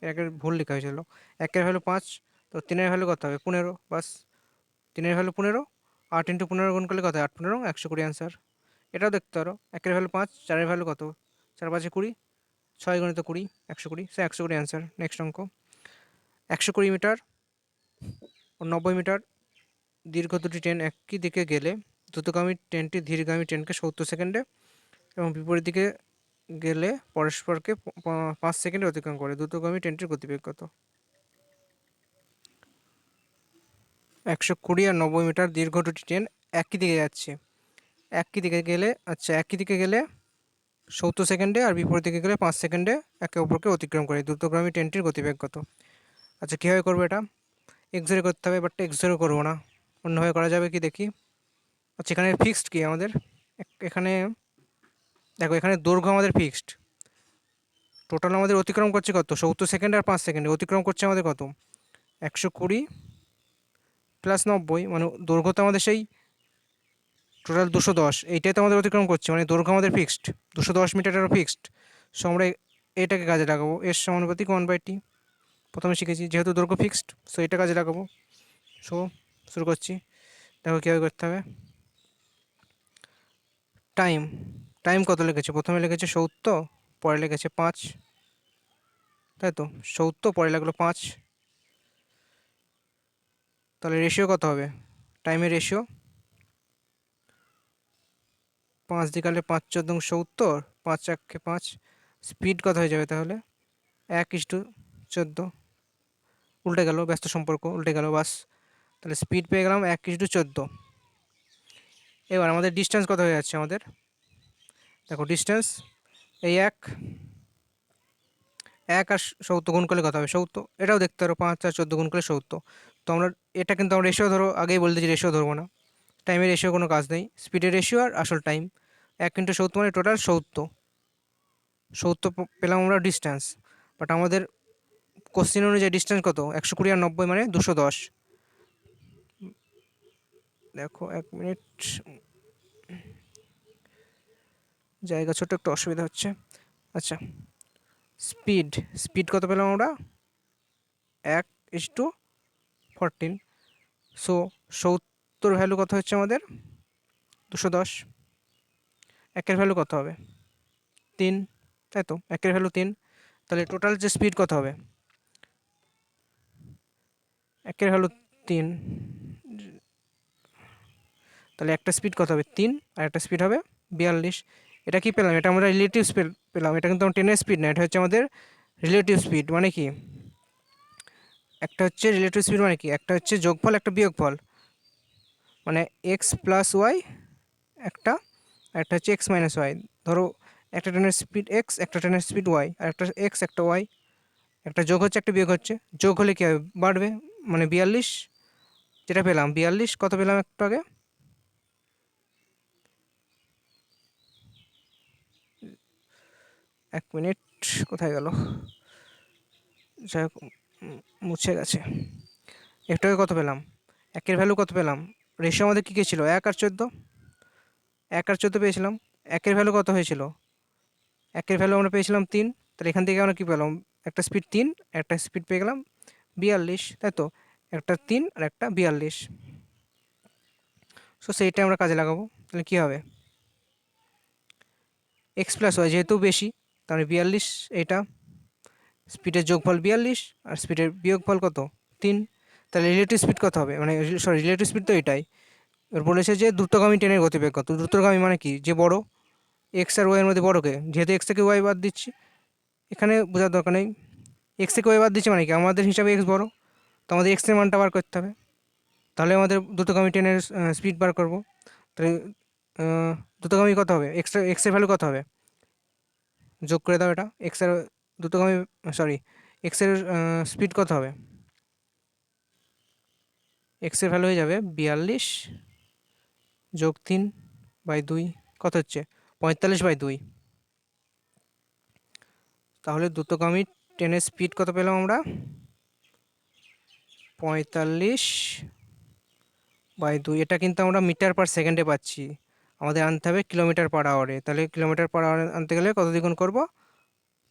একের ভুল লেখা হয়েছিল। একের ভ্যালু 5, তো 3-এর ভ্যালু কত হবে? 15, বাস। 3-এর ভ্যালু 15, 8 × 15 গুণ করলে কত হয়? 8×15 = 120 অ্যান্সার। এটাও দেখতে পারো। একের ভ্যালু 5, 4-এর ভ্যালু কত? 4×5 = 20, 6 × 20 120, সে 120 অ্যান্সার। নেক্সট অঙ্ক। 120 মিটার ও 90 মিটার দীর্ঘ দুটি ট্রেন একই দিকে গেলে দ্রুতগামী ট্রেনটি ধীরগামী ট্রেনকে 70 সেকেন্ডে এবং বিপরীত দিকে গেলে পরস্পরকে 5 সেকেন্ডে অতিক্রম করে। দ্রুতগামী ট্রেনটির গতিবেগ কত? 120 আর 90 মিটার দীর্ঘ দুটি ট্রেন একই দিকে যাচ্ছে। একই দিকে গেলে, আচ্ছা, একই দিকে গেলে 70 সেকেন্ডে আর বিপরীত দিকে গেলে 5 সেকেন্ডে একে অপরকে অতিক্রম করে। দ্রুতগামী ট্রেনটির গতিবেগ কত? আচ্ছা, কীভাবে করবো এটা? এক্স-রে করতে হবে, বাট এক্স-রে করবো না, অন্যভাবে করা যাবে কি দেখি। আচ্ছা, এখানে ফিক্সড কি আমাদের? এখানে দেখো, এখানে দৈর্ঘ্য আমাদের ফিক্সড। টোটাল আমাদের অতিক্রম করছে কত? 70 সেকেন্ড আর 5 সেকেন্ডে অতিক্রম করছে আমাদের কত? 120 + 90, মানে দৈর্ঘ্য তো আমাদের সেই টোটাল 210। এইটাই তো আমাদের অতিক্রম করছে, মানে দৈর্ঘ্য আমাদের ফিক্সড 210 মিটারেরও ফিক্সড। সো আমরা এটাকে কাজে লাগাবো। এর সমানুপাতিক 1/t। প্রথমে শিখেছি, যেহেতু দৈর্ঘ্য ফিক্সড, সো এটা কাজে লাগাবো। সো শুরু করছি। দেখো কীভাবে করতে হবে। টাইম, টাইম কত লিখেছে? প্রথমে লিখেছে 70, পরে লিখেছে 5, তাই তো? 70, পরে লাগলো 5। তাহলে রেশিও কত হবে? টাইমের রেশিও 5 দিয়ে কাটলে 5×4 = 70, 5×1 = 5। স্পিড কত হয়ে যাবে তাহলে? 1:14। উল্টে গেল, ব্যস্ত সম্পর্ক উল্টে গেল, বাস। তাহলে স্পিড পেয়ে গেলাম 1:14। এবার আমাদের ডিস্টেন্স কত হয়ে যাচ্ছে আমাদের? দেখো ডিস্টেন্স, এই 1 আর 70 গুণ করলে কত হবে? 70। এটাও দেখতে পারো, 5 আর 14 গুণ করলে 70। তো আমরা এটা কিন্তু আমরা রেশিও ধরো, আগেই বলতে যে রেশিও ধরবো না। টাইমের রেশিও কোনো কাজ নেই, স্পিডের রেশিও আর আসল টাইম। 1 × 70 মানে টোটাল 70। 70 পেলাম আমরা ডিস্টেন্স। বাট আমাদের কোশ্চেন অনুযায়ী ডিস্টেন্স কত? 120 আর 90 মানে 210। দেখো 1 মিনিট, জায়গা ছোট, একটু অসুবিধা হচ্ছে। আচ্ছা, স্পিড, স্পিড কত পেলাম আমরা? 1:14। সো 70 ভ্যালু কত হচ্ছে আমাদের? 210। একের ভ্যালু কত হবে? 3, তাই তো? একের ভ্যালু 3। তাহলে টোটাল যে স্পিড কত হবে? একের ভ্যালু 3, তাহলে একটা স্পিড কত হবে? 3, আর একটা স্পিড হবে 42। এটা কি পেলাম? এটা আমরা রিলেটিভ স্পিড পেলাম। এটা কিন্তু আমার টেনের স্পিড না, এটা হচ্ছে আমাদের রিলেটিভ স্পিড। মানে কি? একটা হচ্ছে রিলেটিভ স্পিড মানে কি? একটা হচ্ছে যোগফল, একটা বিয়োগফল। মানে এক্স প্লাস ওয়াই একটা, আর একটা হচ্ছে এক্স মাইনাস ওয়াই। ধরো একটা ট্রেনের স্পিড এক্স, একটা ট্রেনের স্পিড ওয়াই, আর একটা এক্স একটা ওয়াই। একটা যোগ হচ্ছে, একটা বিয়োগ হচ্ছে। যোগ হলে কী হবে? বাড়বে। মানে 42 যেটা পেলাম, 42 কত পেলাম একটু আগে? এক মিনিট, কোথায় গেল? যাই হোক, মুছে গেছে। একটু আগে কত পেলাম? একের ভ্যালু কত পেলাম? রেশিও আমাদের কী কী ছিল? 1 আর 14। 1 আর 14 পেয়েছিলাম। একের ভ্যালু কত হয়েছিল? একের ভ্যালু আমরা পেয়েছিলাম 3। তাহলে এখান থেকে আমরা কী পেলাম? একটা স্পিড 3, একটা স্পিড পেয়ে গেলাম 42, তাই তো? একটা 3 আর একটা 42। সো সেইটা আমরা কাজে লাগাবো। তাহলে কী হবে? এক্স প্লাস ওয়াই যেহেতু বেশি, তাহলে 42 এটা স্পিডের যোগফল 42, আর স্পিডের বিয়োগফল কত? 3। তাহলে রিলেটিভ স্পিড কত হবে? মানে সরি, রিলেটিভ স্পিড তো এটাই। এবার বলেছে যে দ্রুতগামী ট্রেনের গতিবেগ কত? দ্রুতগামী মানে কি? যে বড়, এক্স আর ওয়াই এর মধ্যে বড়কে, যেহেতু এক্স থেকে ওয়াই বাদ দিচ্ছি, এখানে বোঝার দরকার নেই। এক্স থেকে ওয়াই বাদ দিচ্ছি মানে কি? আমাদের হিসাবে এক্স বড়, তো আমাদের এক্সের মানটা বার করতে হবে। তাহলে আমাদের দ্রুতগামী ট্রেনের স্পিড বার করবো। তাহলে দ্রুতগামী কত হবে? এক্সের ভ্যালু কত হবে? যোগ করে দাও এটা। এক্সের দ্রুতগামী, সরি, এক্সের স্পিড কত হবে? এক্সের ভ্যালু হয়ে যাবে 42 যোগ 3/2, কত হচ্ছে? 45/2। তাহলে দ্রুতগামী ট্রেনের স্পিড কত পেলাম আমরা? 45/2। এটা কিন্তু আমরা মিটার পার সেকেন্ডে পাচ্ছি, আমাদের আনতে হবে কিলোমিটার পার আওয়ারে। তাহলে কিলোমিটার পার আওয়ারে আনতে গেলে কত দ্বিগুণ করবো?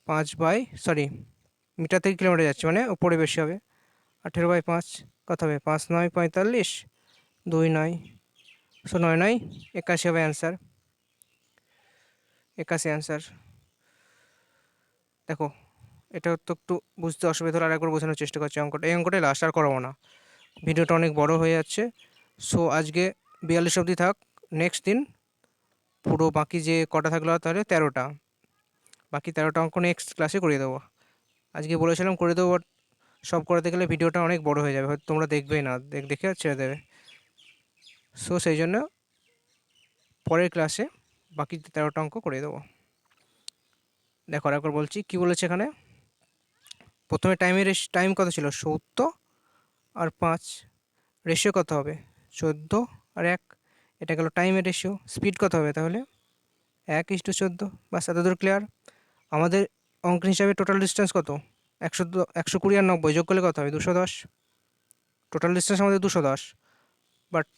5 মিটার থেকে কিলোমিটার যাচ্ছে মানে উপরে বেশি হবে। 18/5 কত হবে? 5×9 = 45, 2×9, সো 9×9 = 81 হবে অ্যান্সার। 81 অ্যান্সার। দেখো, এটা তো একটু বুঝতে অসুবিধা হলে আরেকবার বোঝানোর চেষ্টা করছি অঙ্কটা। এই অঙ্কটাই লাস্ট, আর করাবো না, ভিডিওটা অনেক বড় হয়ে যাচ্ছে। সো আজকে 42 অবধি থাক। নেক্সট দিন পুরো বাকি যে কটা থাকলো তাহলে 13টা, বাকি 13টা অঙ্ক নেক্সট ক্লাসে করিয়ে দেবো। আজকে বলেছিলাম করে দেবো, বাট সব করাতে গেলে ভিডিওটা অনেক বড় হয়ে যাবে, হয়তো তোমরা দেখবেই না, দেখে আর ছেড়ে দেবে। সো সেই জন্য পরের ক্লাসে বাকি 13টা অঙ্ক করিয়ে দেবো। দেখো একবার বলছি কী বলেছে এখানে। প্রথমে টাইম কত ছিল? 70 আর 5। রেশিও কত হবে? 14 আর 1। এটা গেল টাইমের রেশিও। স্পিড কত হবে তাহলে? 1:14। বাস, এতদূর ক্লিয়ার। আমাদের অঙ্ক হিসাবে টোটাল ডিস্টেন্স কত? 120 আর 90 যোগ করলে কত হবে? 210। টোটাল ডিস্টেন্স আমাদের 210, বাট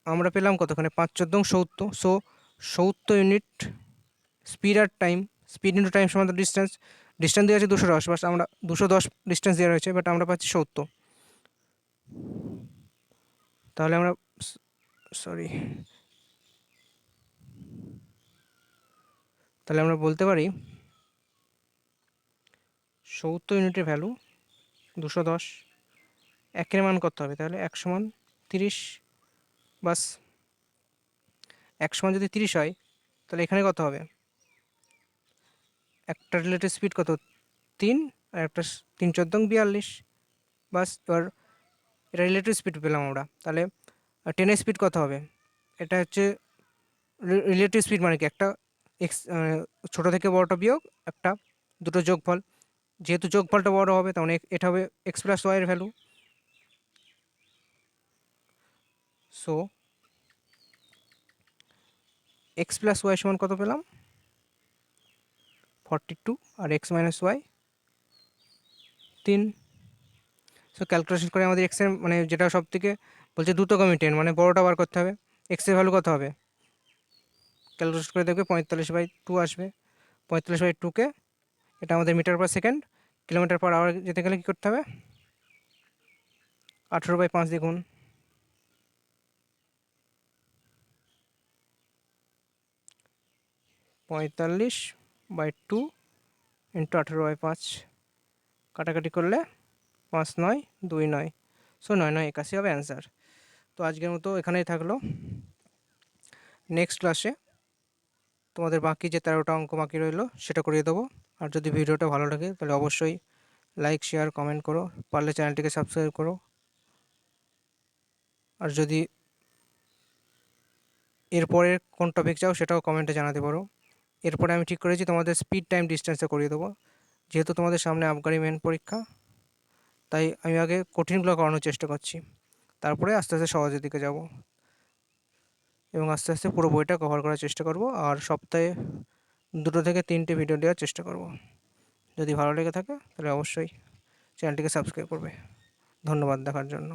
আমরা পেলাম কতখানে? 5×14 = 70। সো 70 ইউনিট স্পিড আর টাইম, স্পিড ইন্টু টাইম সমান ডিস্টেন্স। ডিস্টেন্স দেওয়া আছে 210, বাস আমরা 210 ডিস্টেন্স দেওয়া রয়েছে, বাট আমরা পাচ্ছি 70। তাহলে আমরা, সরি, তাহলে আমরা বলতে পারি 70 ইউনিটের ভ্যালু 210। একের মান কত হবে তাহলে? 1 = 30। বাস, 1 = যদি 30 হয়, তাহলে এখানে কত হবে? একটা রিলেটিভ স্পিড কত? 3, আর একটা 3×14 = 42। বাস, এবার এটা রিলেটিভ স্পিড পেলাম আমরা। তাহলে ট্রেনের স্পিড কত হবে? এটা হচ্ছে রিলেটিভ স্পিড মানে কি? একটা এক্স, ছোটো থেকে বড়টা বিয়োগ একটা, দুটো যোগফল। যেহেতু যোগফলটা বড় হবে, তাহলে এটা হবে এক্স প্লাস ওয়াইয়ের value. So X plus Y সমান কত পেলাম? 42, আর X minus Y 3। So calculation করে আমাদের এক্সের মানে যেটা সব থেকে বলছে দ্রুতগামী ট্রেন মানে বড়টা বার করতে হবে। এক্সের ভ্যালু কত হবে? ক্যালকুলেশন করে দেখবে 45/2 আসবে। 45/2কে, এটা আমাদের metre per second, kilometre per hour যেতে গেলে কী করতে হবে? 18/5 দেখুন, 45/2 ইন্টু 18/5, কাটাকাটি করলে 5×9 = 2×9, সো 9×9 = 81 হবে অ্যান্সার। তো আজকের মতো এখানেই থাকলো। নেক্সট ক্লাসে তোমাদের বাকি যে 13টা অঙ্ক বাকি রইলো সেটা করিয়ে দেবো। আর যদি ভিডিওটা ভালো লাগে তাহলে অবশ্যই লাইক, শেয়ার, কমেন্ট করো, পারলে চ্যানেলটিকে সাবস্ক্রাইব করো। আর যদি এরপরে কোন টপিক চাও সেটাও কমেন্টে জানাতে পারো। এরপরে আমি ঠিক করেছি তোমাদের স্পিড টাইম ডিস্টেন্সে করিয়ে দেবো। যেহেতু তোমাদের সামনে আবগারি মেন পরীক্ষা, তাই আমি আগে কঠিনগুলো করানোর চেষ্টা করছি, তারপরে আস্তে আস্তে সহজের দিকে যাব এবং আস্তে আস্তে পুরো বইটা কভার করার চেষ্টা করব। আর সপ্তাহে 2 থেকে 3টে ভিডিও দেওয়ার চেষ্টা করব। যদি ভালো লেগে থাকে তাহলে অবশ্যই চ্যানেলটিকে সাবস্ক্রাইব করবে। ধন্যবাদ দেখার জন্য।